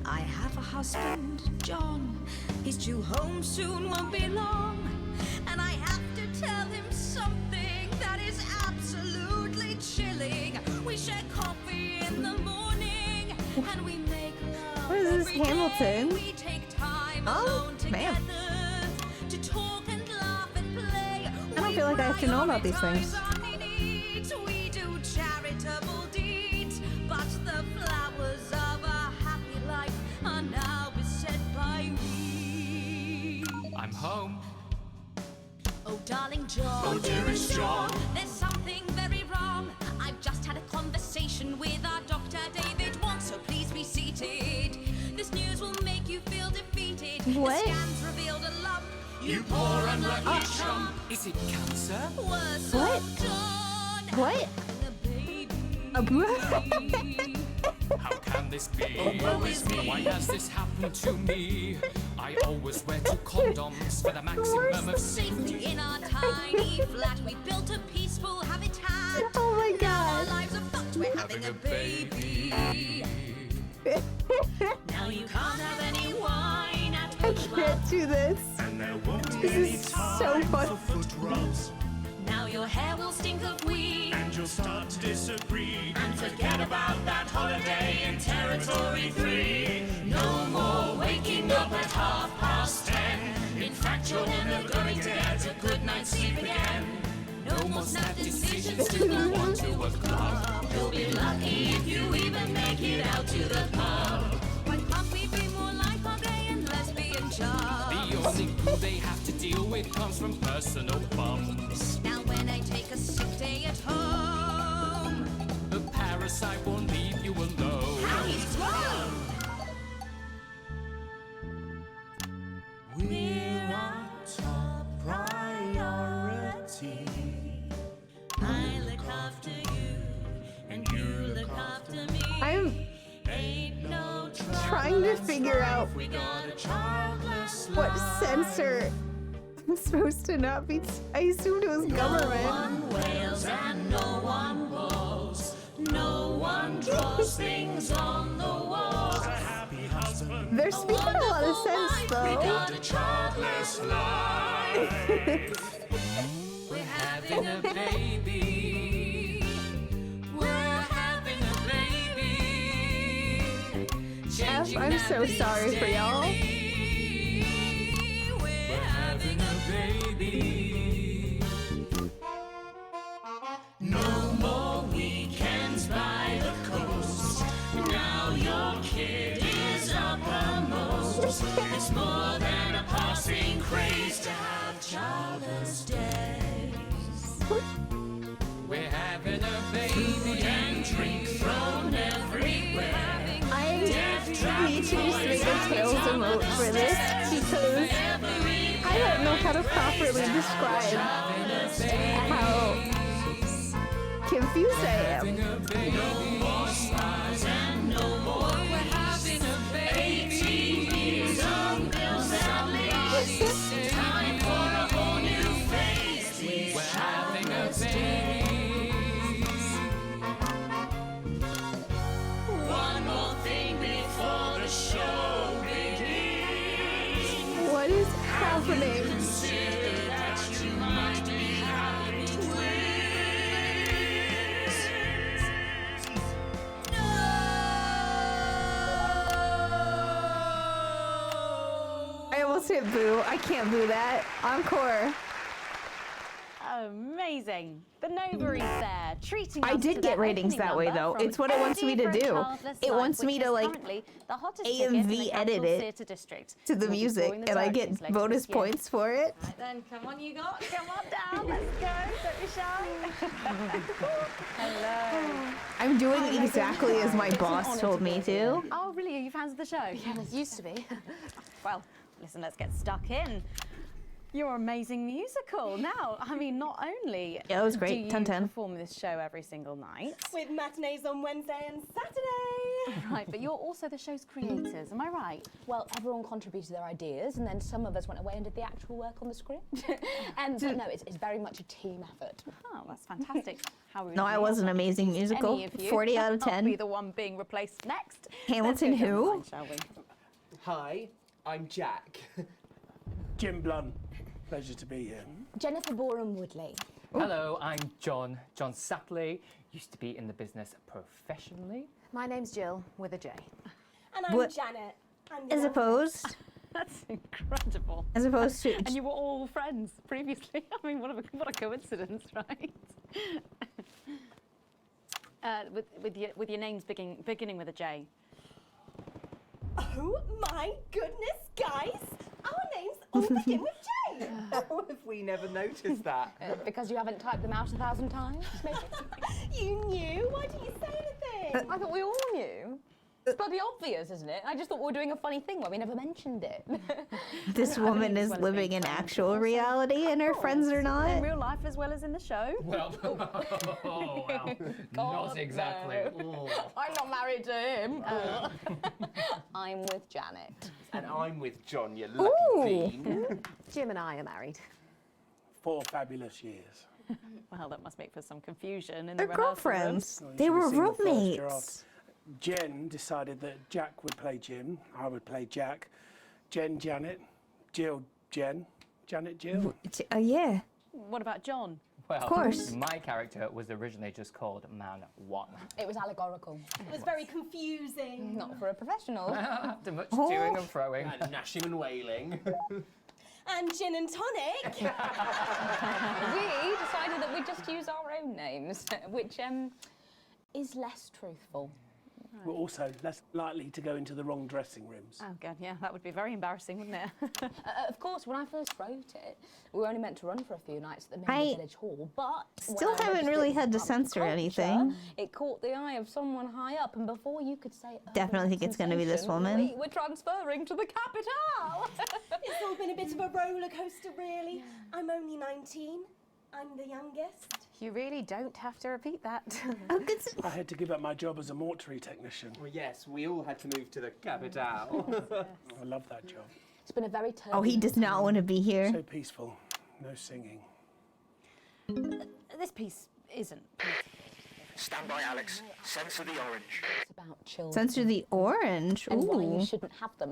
I have a husband, John. He's due home soon, won't be long. And I have to tell him something that is absolutely chilling. We share coffee in the morning and we make love. What is this, Hamilton? We take time Oh, man. to talk and laugh and play. I don't feel like I have to know about these things. We do charitable deeds, but the flowers of a happy life are now beset by weeds. I'm home. Oh, darling John. Oh, dearest John. There's something very wrong. I've just had a conversation with our doctor, David Wong, so please be seated. This news will make you feel defeated. What? The scans revealed a lump. You poor unlucky chump. Is it cancer? Worse What? John. What? How can this be? woe is me. Why has this happened to me? I always wear 2 condoms for the maximum of Safety in our tiny flat. We built a peaceful habitat. Oh my Now our god. lives are fucked. We're having a baby. Now you can't have any wine at I can't do this. This is so fun. Now your hair will stink of weed. And you'll start to disagree. And forget about that holiday in Territory 3. No more waking up at 10:30. In fact, you're never going to get a good night's sleep again. No more snap decisions to go on to a club. You'll be lucky if you even make it out to the pub. Why can't we be more like our gay and lesbian jobs? The only glue they have to deal with comes from personal bums. Now when I take a sick day at home, The parasite won't leave you alone. how he's grown. We're our top priority. I look after you, and you look after me. I'm Ain't no trying to figure out we got a childless what censor I'm supposed to not be. I assumed it was government. No one wails and no one woes. No one draws things on the walls. A happy husband husband. They're speaking a lot of sense, though. We got a childless life. We're having a baby. We're having a baby. I'm so sorry for y'all. We're having a baby. No more weekends by the coast. Now your kid is uppermost. It's more than a passing craze to have childless days. We're having a baby. Food and drink thrown everywhere. I need to use the Tails emote for this because I don't know how to properly describe how confused I am. No more spas and no more having a baby. 18 years old girls and ladies. Time for a whole new phase. We're having a baby. One more thing before the show begins. What is happening? Consider that you might be having twins. I almost hit boo. I can't boo that. Encore. Amazing. The Novaries there, treating I us did to get their ratings opening that way, number though. from It's what it wants me to Idea for a do. Childless It Life, wants me which to, is like, currently the hottest ticket in the AMV Capital edit it Theatre District. to the We'll be music, exploring the and I dark get things later bonus this year. points for it. Right then, come on you got, come on down, let's go, don't be shy. Hello. I'm doing exactly as my boss told me to. Oh really, are you fans of the show? Yeah, it used to be. Well, listen, let's get stuck in. Your amazing musical. Now, I mean, not only Yeah, it was great. do you 10/10. perform this show every single night, With matinees on Wednesday and Saturday. right, but you're also the show's creators, am I right? Well, everyone contributed their ideas, and then some of us went away and did the actual work on the script. But no, it's very much a team effort. Oh, that's fantastic. How No, I was an amazing musical. Any of you? 40 out of I'll 10. be the one being replaced next. Hamilton Let's go down the who? line, shall we? Hi, I'm Jack. Jim Blunt. Pleasure to be here. Jennifer Boram Woodley. Hello, I'm John Satley. Used to be in the business professionally. My name's Jill with a J. And I'm What- Janet. I'm the As youngest. opposed, That's incredible. as opposed to. And you were all friends previously. I mean, what a coincidence, right? With your names beginning with a J. Oh my goodness, guys! Our names all begin with J. How have we never noticed that? Because you haven't typed them out 1,000 times, maybe? You knew? Why didn't you say anything? I thought we all knew. It's bloody obvious, isn't it? I just thought we were doing a funny thing where we never mentioned it. This woman is living in actual reality, and her friends are In not. real life as well as in the show. Well, oh, well, not exactly. Oh. I'm not married to him. I'm with Janet. And I'm with John, you lucky bean. Jim and I are married. 4 fabulous years. Well, that must make for some confusion in They're the rehearsal room. girlfriends. Well, you They should were have seen the first roommates. draft. Jen decided that Jack would play Jim, I would play Jack, Jen Janet, Jill Jen, Janet Jill. Yeah. What about John? Well, Of course. my character was originally just called Man 1. It was allegorical. It was very confusing. Not for a professional. After much Oh. toing and froing. And gnashing and wailing. And gin and tonic. We decided that we'd just use our own names, which is less truthful. We're also less likely to go into the wrong dressing rooms. Oh god, yeah, that would be very embarrassing, wouldn't it? Of course, when I first wrote it, we were only meant to run for a few nights at the main I village hall, but still when I haven't registered really for had to pub censor culture, anything. It caught the eye of someone high up, and before you could say, oh, Definitely think it's gonna be this sensation, woman. we're transferring to the capital. It's all been a bit of a roller coaster, really. I'm only 19. I'm the youngest. You really don't have to repeat that. I had to give up my job as a mortuary technician. Well, yes, we all had to move to the capital. I love that job. It's been a very turbulent Oh, he does not want to be here. So peaceful, no singing. This piece isn't. Stand by, Alex. Censor the orange. It's about children. Censor the orange. And why Ooh. you shouldn't have them.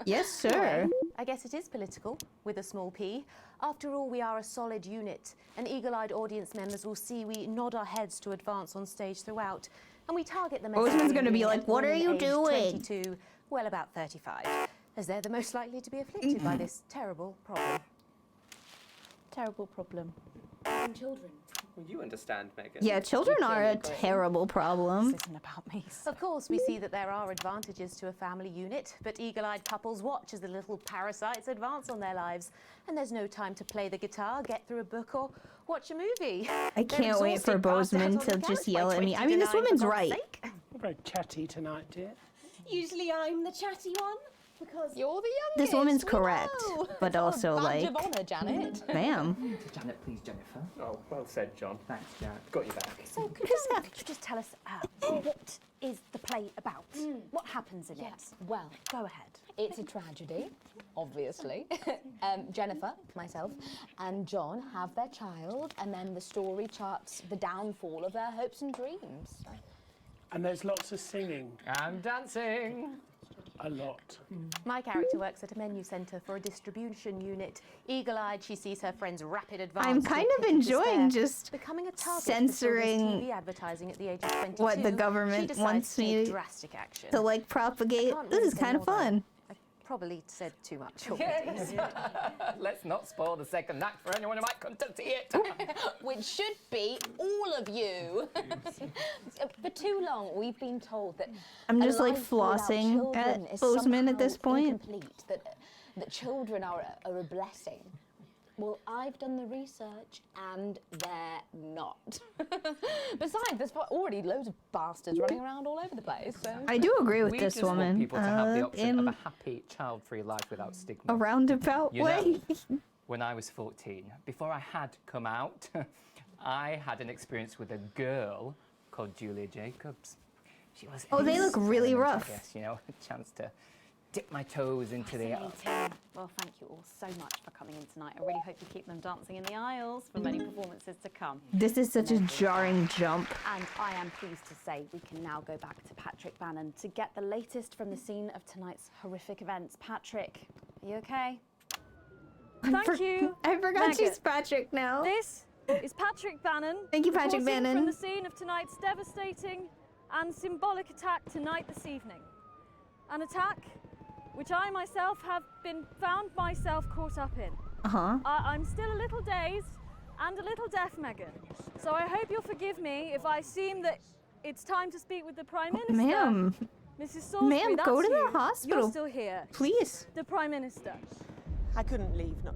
Yes, sir. I guess it is political, with a small p. After all, we are a solid unit, and eagle-eyed audience members will see we nod our heads to advance on stage throughout, and we target the Bozeman's gonna be like, "What are you aged doing?" 22, well, about 35, as they're the most likely to be afflicted by this terrible problem. Terrible problem. And children. Well, you understand, Megan. Yeah, children are a terrible problem. This isn't about me. Of course, we see that there are advantages to a family unit, but eagle-eyed couples watch as the little parasites advance on their lives, and there's no time to play the guitar, get through a book, or watch a movie. I can't wait for Bozeman to just yell at me. I mean, this woman's right. You're very chatty tonight, dear. Usually I'm the chatty one, because you're the youngest. This woman's correct, but also badge like, of honour, Janet. ma'am. Janet, please, Jennifer. Oh, well said, John. Thanks, Jack. Got you back. So could you just tell us what is the play about? What happens in it? Well, Go ahead. it's a tragedy, obviously. Jennifer, myself, and John have their child, and then the story charts the downfall of their hopes and dreams. And there's lots of singing. And dancing. A lot. My character works at a menu centre for a distribution unit. Eagle-eyed, she sees her friend's rapid advance. I'm to kind a of pit enjoying despair. just Becoming a target censoring for children's TV advertising at the age of 22. what the she government decides wants to take me drastic action. to like propagate. Can't This really is say kind of more, though. fun. I probably said too much already. Let's not spoil the second act for anyone who might come to see it. Which should be all of you. For too long, we've been told that I'm a just like life without flossing children at is Bozeman at this somehow point. incomplete, that children are a blessing. Well, I've done the research, and they're not. Besides, there's already loads of bastards running around all over the place. So. I do agree with We this just woman. want people to have the option in of a happy, child-free life without stigma. a roundabout You way. know, when I was 14, before I had come out, I had an experience with a girl called Julia Jacobs. She was Oh, they look really experiment, rough. I guess, you know, a chance to dip my toes into the... Fascinating. Well, thank you all so much for coming in tonight. I really hope you keep them dancing in the aisles for many performances to come. This is such a jarring jump. And I am pleased to say we can now go back to Patrick Bannon to get the latest from the scene of tonight's horrific events. Patrick, are you okay? Thank you. I forgot Megan. she's Patrick now. This is Patrick Bannon. Thank you, Patrick reporting Bannon. From the scene of tonight's devastating and symbolic attack tonight this evening. An attack which I myself have found myself caught up in. Uh-huh. I'm still a little dazed and a little deaf, Megan. So I hope you'll forgive me if I seem that it's time to speak with the Prime Minister. Ma'am. Mrs. Salisbury, Ma'am, go that's to the you. hospital. You're still here. Please. The Prime Minister. I couldn't leave, not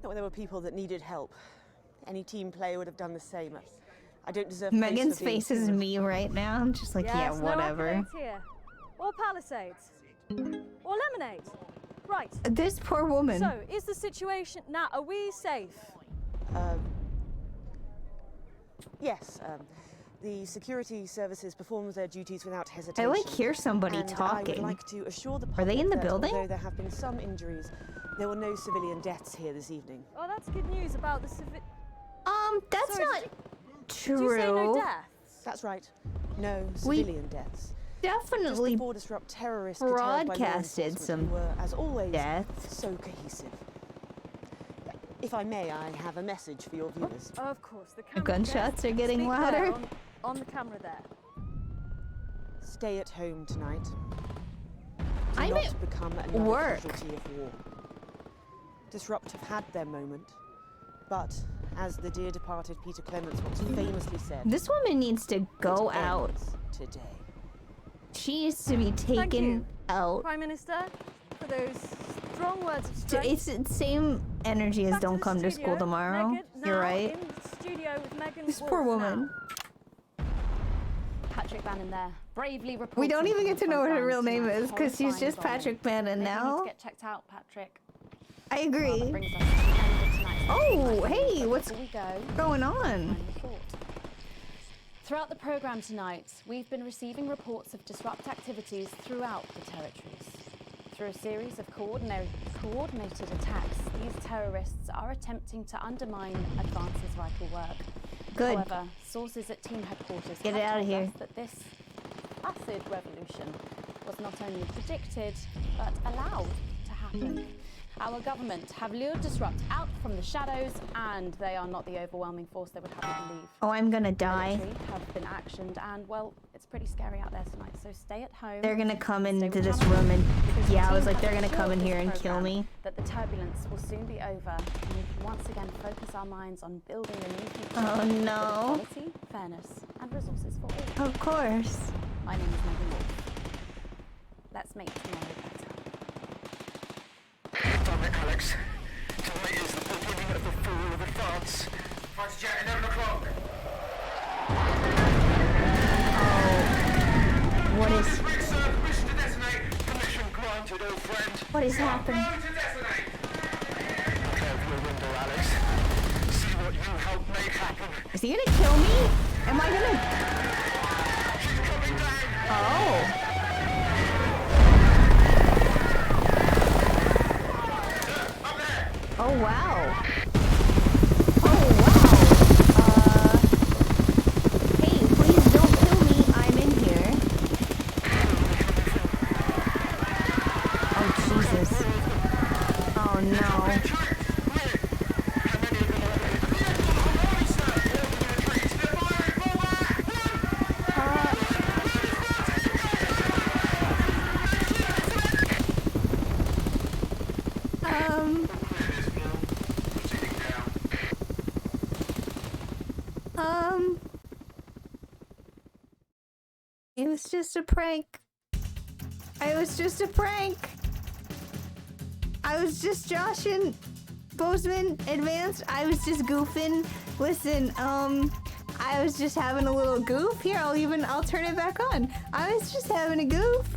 when there were people that needed help. Any team player would have done the same. I don't deserve praise Megan's for being face is human. me right now. I'm just like, yeah, Yes, whatever. No accolades here. Or Palisades. Or lemonade. Right. This poor woman. So, is the situation now? Are we safe? Yes, the security services perform their duties without hesitation. I like hear somebody and I talking. would like to assure the Are they public in the that building? although there have been some injuries, there were no civilian deaths here this evening. Oh, that's good news about the civil. That's Sorry, not true. Did you say no deaths? That's right. No We civilian deaths. Definitely Just before disrupt terrorists curtailed by law broadcasted enforcement some who were, as always, deaths. so cohesive. If I may, I have a message for your viewers. Of course, the camera. gunshots there. are getting Speak louder. there on the camera there. Stay at home tonight. Do I'm not at become another work. casualty of war. Disrupt have had their moment, but as the dear departed Peter Clements once famously said, This woman needs to go it out. ends today. She needs to be Thank you, taken out. Prime Minister, for those strong words of So strength. it's the same energy as Back don't the come to studio. school tomorrow. Megan, You're now right. In the studio with Megan This Wolf poor now. woman. Patrick Bannon there, bravely reporting. We don't even from get the to know what front her real line name tonight. is because she's just Horrifying Patrick Bannon bombing. Maybe you need now. to get checked out, Patrick. I Well, that agree. brings us to the end of tonight's Oh, But hey, what's before we go, going on? final thought. Throughout the programme tonight, we've been receiving reports of disrupt activities throughout the territories. Through a series of coordinated attacks, these terrorists are attempting to undermine Advance's vital work. Good. However, sources at team headquarters Get have it out of told here. us that this acid revolution was not only predicted, but allowed to happen. Our government have lured Disrupt out from the shadows, and they are not the overwhelming force they would have you believe. Oh, I'm gonna die. Military have been actioned, and well, it's pretty scary out there tonight, so stay at home. They're gonna come stay into with this Hannah, room and because yeah, the I was team like, they're have gonna come in assured here this and kill program me. that the turbulence will soon be over, and we can once again focus our minds on building a new future. Oh, with no. Equality, fairness, and resources for all. Of course. My name is Megan Wolf. Let's make tomorrow better. Damn it, Alex. Tonight is the beginning of the fall of Advance. Fighter jet, 11 o'clock. What is... Permission to detonate. Permission granted, old friend. What is happening? Go to detonate. Look out your window, Alex. See what you helped make happen. Is he gonna kill me? Am I gonna... She's coming down. Oh. Oh, wow. Oh, wow. Hey, please don't kill me. I'm in here. Oh, Jesus. Oh, no. It was just a prank. It was just a prank. I was just joshing. Bozeman Advanced, I was just goofing. Listen, I was just having a little goof. Here, I'll turn it back on. I was just having a goof.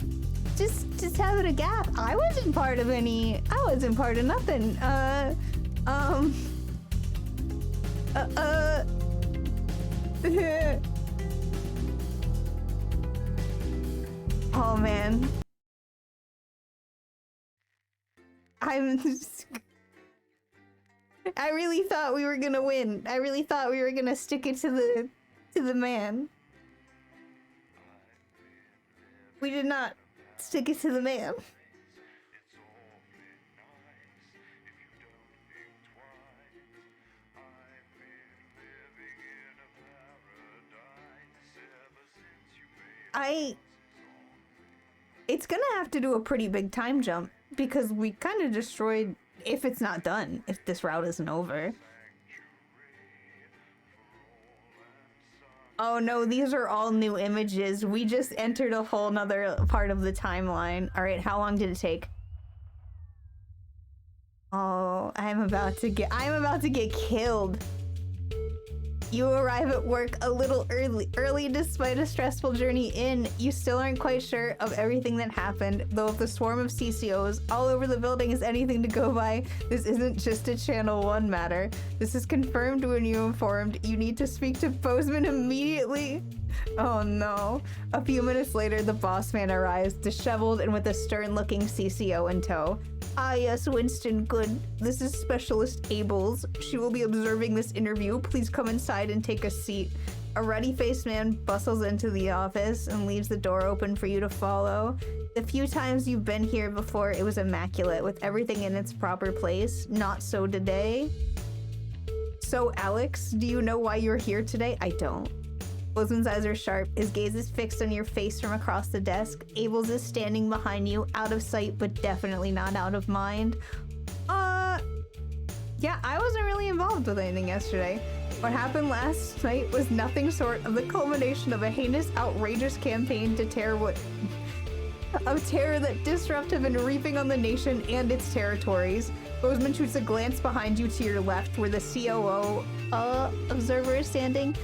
Just having a gap. I wasn't part of nothing. Oh man. I really thought we were gonna win. I really thought we were gonna stick it to the man. We did not stick it to the man. It's gonna have to do a pretty big time jump because we kind of destroyed, if it's not done, if this route isn't over. Oh no, these are all new images. We just entered a whole nother part of the timeline. All right, how long did it take? Oh, I'm about to get killed. You arrive at work a little early despite a stressful journey in. You still aren't quite sure of everything that happened, though if the swarm of CCOs all over the building is anything to go by, this isn't just a Channel 1 matter. This is confirmed when you informed you need to speak to Bozeman immediately. Oh no. A few minutes later, the boss man arrives, disheveled and with a stern-looking CCO in tow. Ah yes, Winston, good. This is Specialist Ables. She will be observing this interview. Please come inside and take a seat. A ruddy-faced man bustles into the office and leaves the door open for you to follow. The few times you've been here before, it was immaculate, with everything in its proper place. Not so today. So, Alex, do you know why you're here today? I don't. Bozeman's eyes are sharp. His gaze is fixed on your face from across the desk. Ables is standing behind you, out of sight, but definitely not out of mind. Yeah, I wasn't really involved with anything yesterday. What happened last night was nothing short of the culmination of a heinous, outrageous campaign to terror that Disrupt have been reaping on the nation and its territories. Bozeman shoots a glance behind you to your left, where the COO observer is standing.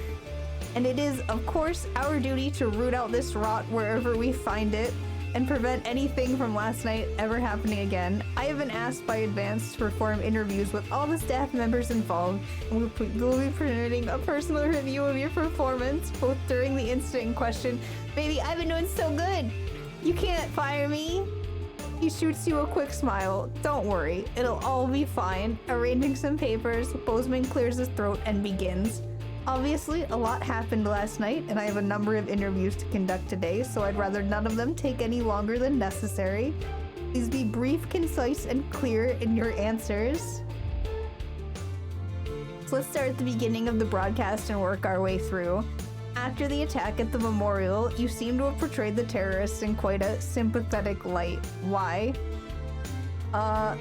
And it is, of course, our duty to root out this rot wherever we find it and prevent anything from last night ever happening again. I have been asked by Advance to perform interviews with all the staff members involved, and we'll be permitting a personal review of your performance, both during the incident in question. Baby, I've been doing so good. You can't fire me. He shoots you a quick smile. Don't worry, it'll all be fine. Arranging some papers, Bozeman clears his throat and begins. Obviously, a lot happened last night, and I have a number of interviews to conduct today, so I'd rather none of them take any longer than necessary. Please be brief, concise, and clear in your answers. So let's start at the beginning of the broadcast and work our way through. After the attack at the memorial, you seem to have portrayed the terrorists in quite a sympathetic light. Why? I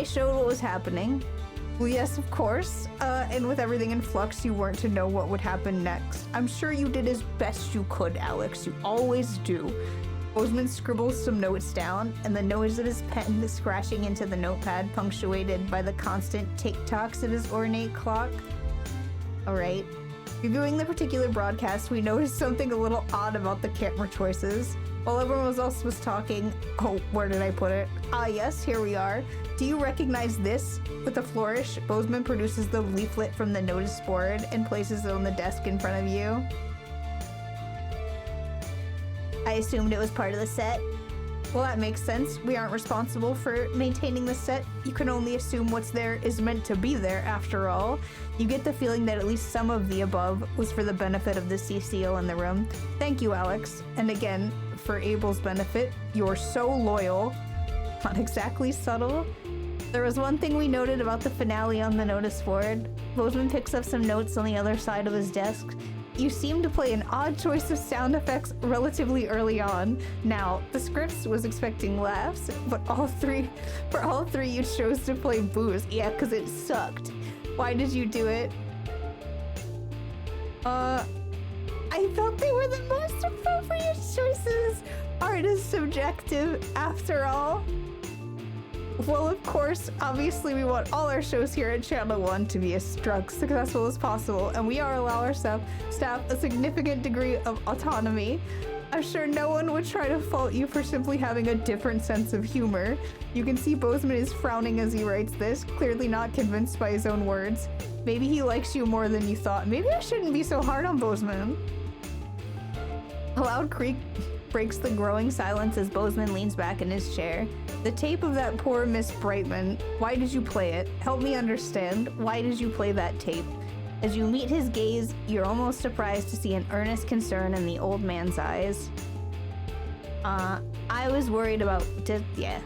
showed what was happening. Well, yes, of course. And with everything in flux, you weren't to know what would happen next. I'm sure you did as best you could, Alex. You always do. Bozeman scribbles some notes down, and the noise of his pen scratching into the notepad, punctuated by the constant tick-tocks of his ornate clock. Alright. Reviewing the particular broadcast, we noticed something a little odd about the camera choices. While everyone else was talking, oh, where did I put it? Ah, yes, here we are. Do you recognize this? With a flourish, Bozeman produces the leaflet from the notice board and places it on the desk in front of you. I assumed it was part of the set. Well, that makes sense. We aren't responsible for maintaining the set. You can only assume what's there is meant to be there, after all. You get the feeling that at least some of the above was for the benefit of the CCO in the room. Thank you, Alex. And again, for Abel's benefit, you're so loyal. Not exactly subtle. There was one thing we noted about the finale on the notice board. Bozeman picks up some notes on the other side of his desk. You seem to play an odd choice of sound effects relatively early on. Now, the script was expecting laughs, but for all three you chose to play boos. Yeah, because it sucked. Why did you do it? I thought they were the most appropriate choices. Art is subjective, after all. Well, of course, obviously we want all our shows here at Channel 1 to be as successful as possible, and we are allowing our staff a significant degree of autonomy. I'm sure no one would try to fault you for simply having a different sense of humor. You can see Bozeman is frowning as he writes this, clearly not convinced by his own words. Maybe he likes you more than you thought. Maybe I shouldn't be so hard on Bozeman. A loud creak breaks the growing silence as Bozeman leans back in his chair. The tape of that poor Miss Brightman. Why did you play it? Help me understand. Why did you play that tape? As you meet his gaze, you're almost surprised to see an earnest concern in the old man's eyes. I was worried about... yeah.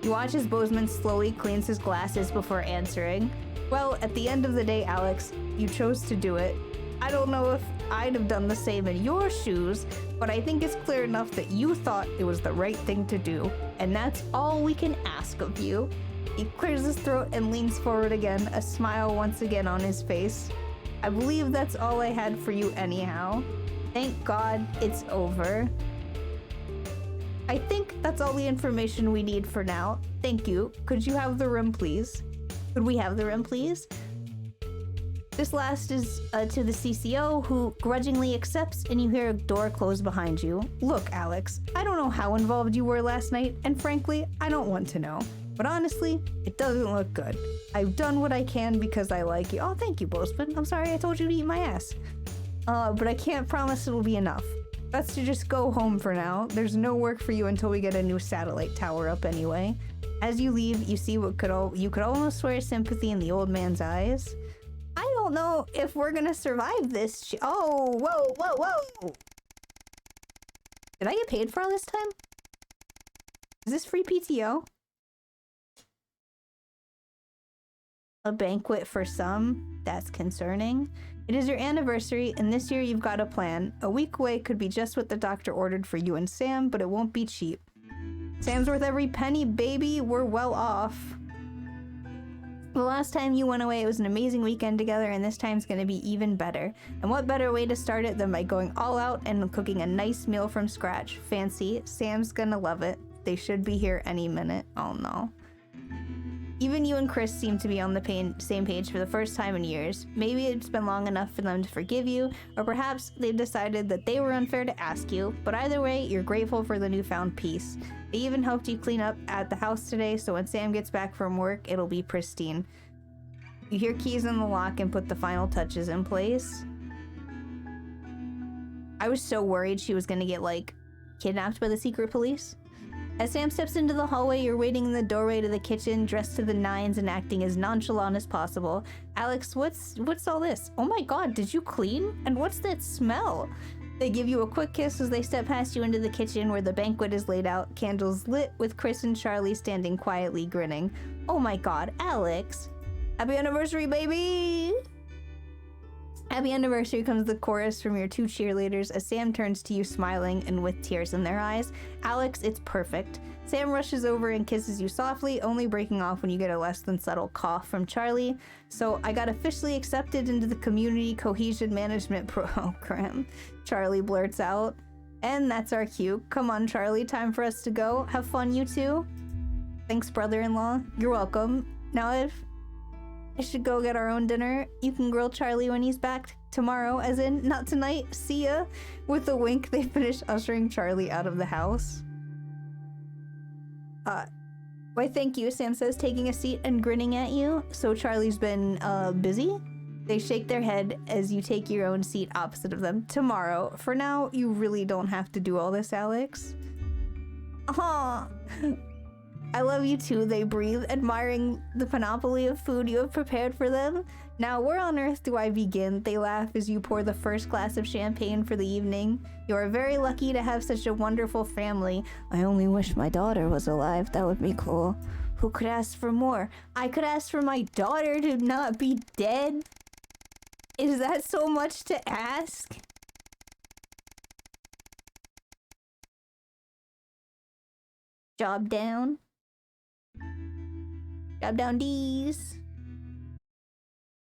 You watch as Bozeman slowly cleans his glasses before answering. Well, at the end of the day, Alex, you chose to do it. I don't know if I'd have done the same in your shoes, but I think it's clear enough that you thought it was the right thing to do, and that's all we can ask of you. He clears his throat and leans forward again, a smile once again on his face. I believe that's all I had for you anyhow. Thank God it's over. I think that's all the information we need for now. Thank you. Could you have the room, please? Could we have the room, please? This last is to the CCO, who grudgingly accepts, and you hear a door close behind you. Look, Alex, I don't know how involved you were last night, and frankly, I don't want to know. But honestly, it doesn't look good. I've done what I can because I like you. Oh, thank you, Bozeman. I'm sorry I told you to eat my ass. But I can't promise it'll be enough. That's to just go home for now. There's no work for you until we get a new satellite tower up anyway. As you leave, you see what you could almost swear sympathy in the old man's eyes. I don't know if we're gonna survive this. Oh, whoa, whoa, whoa! Did I get paid for all this time? Is this free PTO? A banquet for some? That's concerning. It is your anniversary, and this year you've got a plan. A week away could be just what the doctor ordered for you and Sam, but it won't be cheap. Sam's worth every penny, baby. We're well off. The last time you went away, it was an amazing weekend together, and this time's gonna be even better. And what better way to start it than by going all out and cooking a nice meal from scratch. Fancy. Sam's gonna love it. They should be here any minute. Oh no. Even you and Chris seem to be on the same page for the first time in years. Maybe it's been long enough for them to forgive you, or perhaps they've decided that they were unfair to ask you, but either way, you're grateful for the newfound peace. They even helped you clean up at the house today, so when Sam gets back from work, it'll be pristine. You hear keys in the lock and put the final touches in place. I was so worried she was gonna get, like, kidnapped by the secret police. As Sam steps into the hallway, you're waiting in the doorway to the kitchen, dressed to the nines and acting as nonchalant as possible. Alex, what's all this? Oh my god, did you clean? And what's that smell? They give you a quick kiss as they step past you into the kitchen where the banquet is laid out, candles lit, with Chris and Charlie standing quietly grinning. Oh my god, Alex! Happy anniversary, baby! Happy anniversary comes the chorus from your two cheerleaders as Sam turns to you smiling and with tears in their eyes. Alex, it's perfect. Sam rushes over and kisses you softly, only breaking off when you get a less than subtle cough from Charlie. So I got officially accepted into the Community Cohesion Management Program, Charlie blurts out. And that's our cue. Come on, Charlie, time for us to go. Have fun, you two. Thanks, brother-in-law. You're welcome. Now if I should go get our own dinner, you can grill Charlie when he's back tomorrow, as in, not tonight. See ya. With a wink, they finish ushering Charlie out of the house. Why thank you, Sam says, taking a seat and grinning at you. So Charlie's been, busy? They shake their head as you take your own seat opposite of them. Tomorrow. For now, you really don't have to do all this, Alex. Aw. I love you too, they breathe, admiring the panoply of food you have prepared for them. Now, where on earth do I begin? They laugh as you pour the first glass of champagne for the evening. You are very lucky to have such a wonderful family. I only wish my daughter was alive. That would be cool. Who could ask for more? I could ask for my daughter to not be dead. Is that so much to ask? Job down. Job down, D's.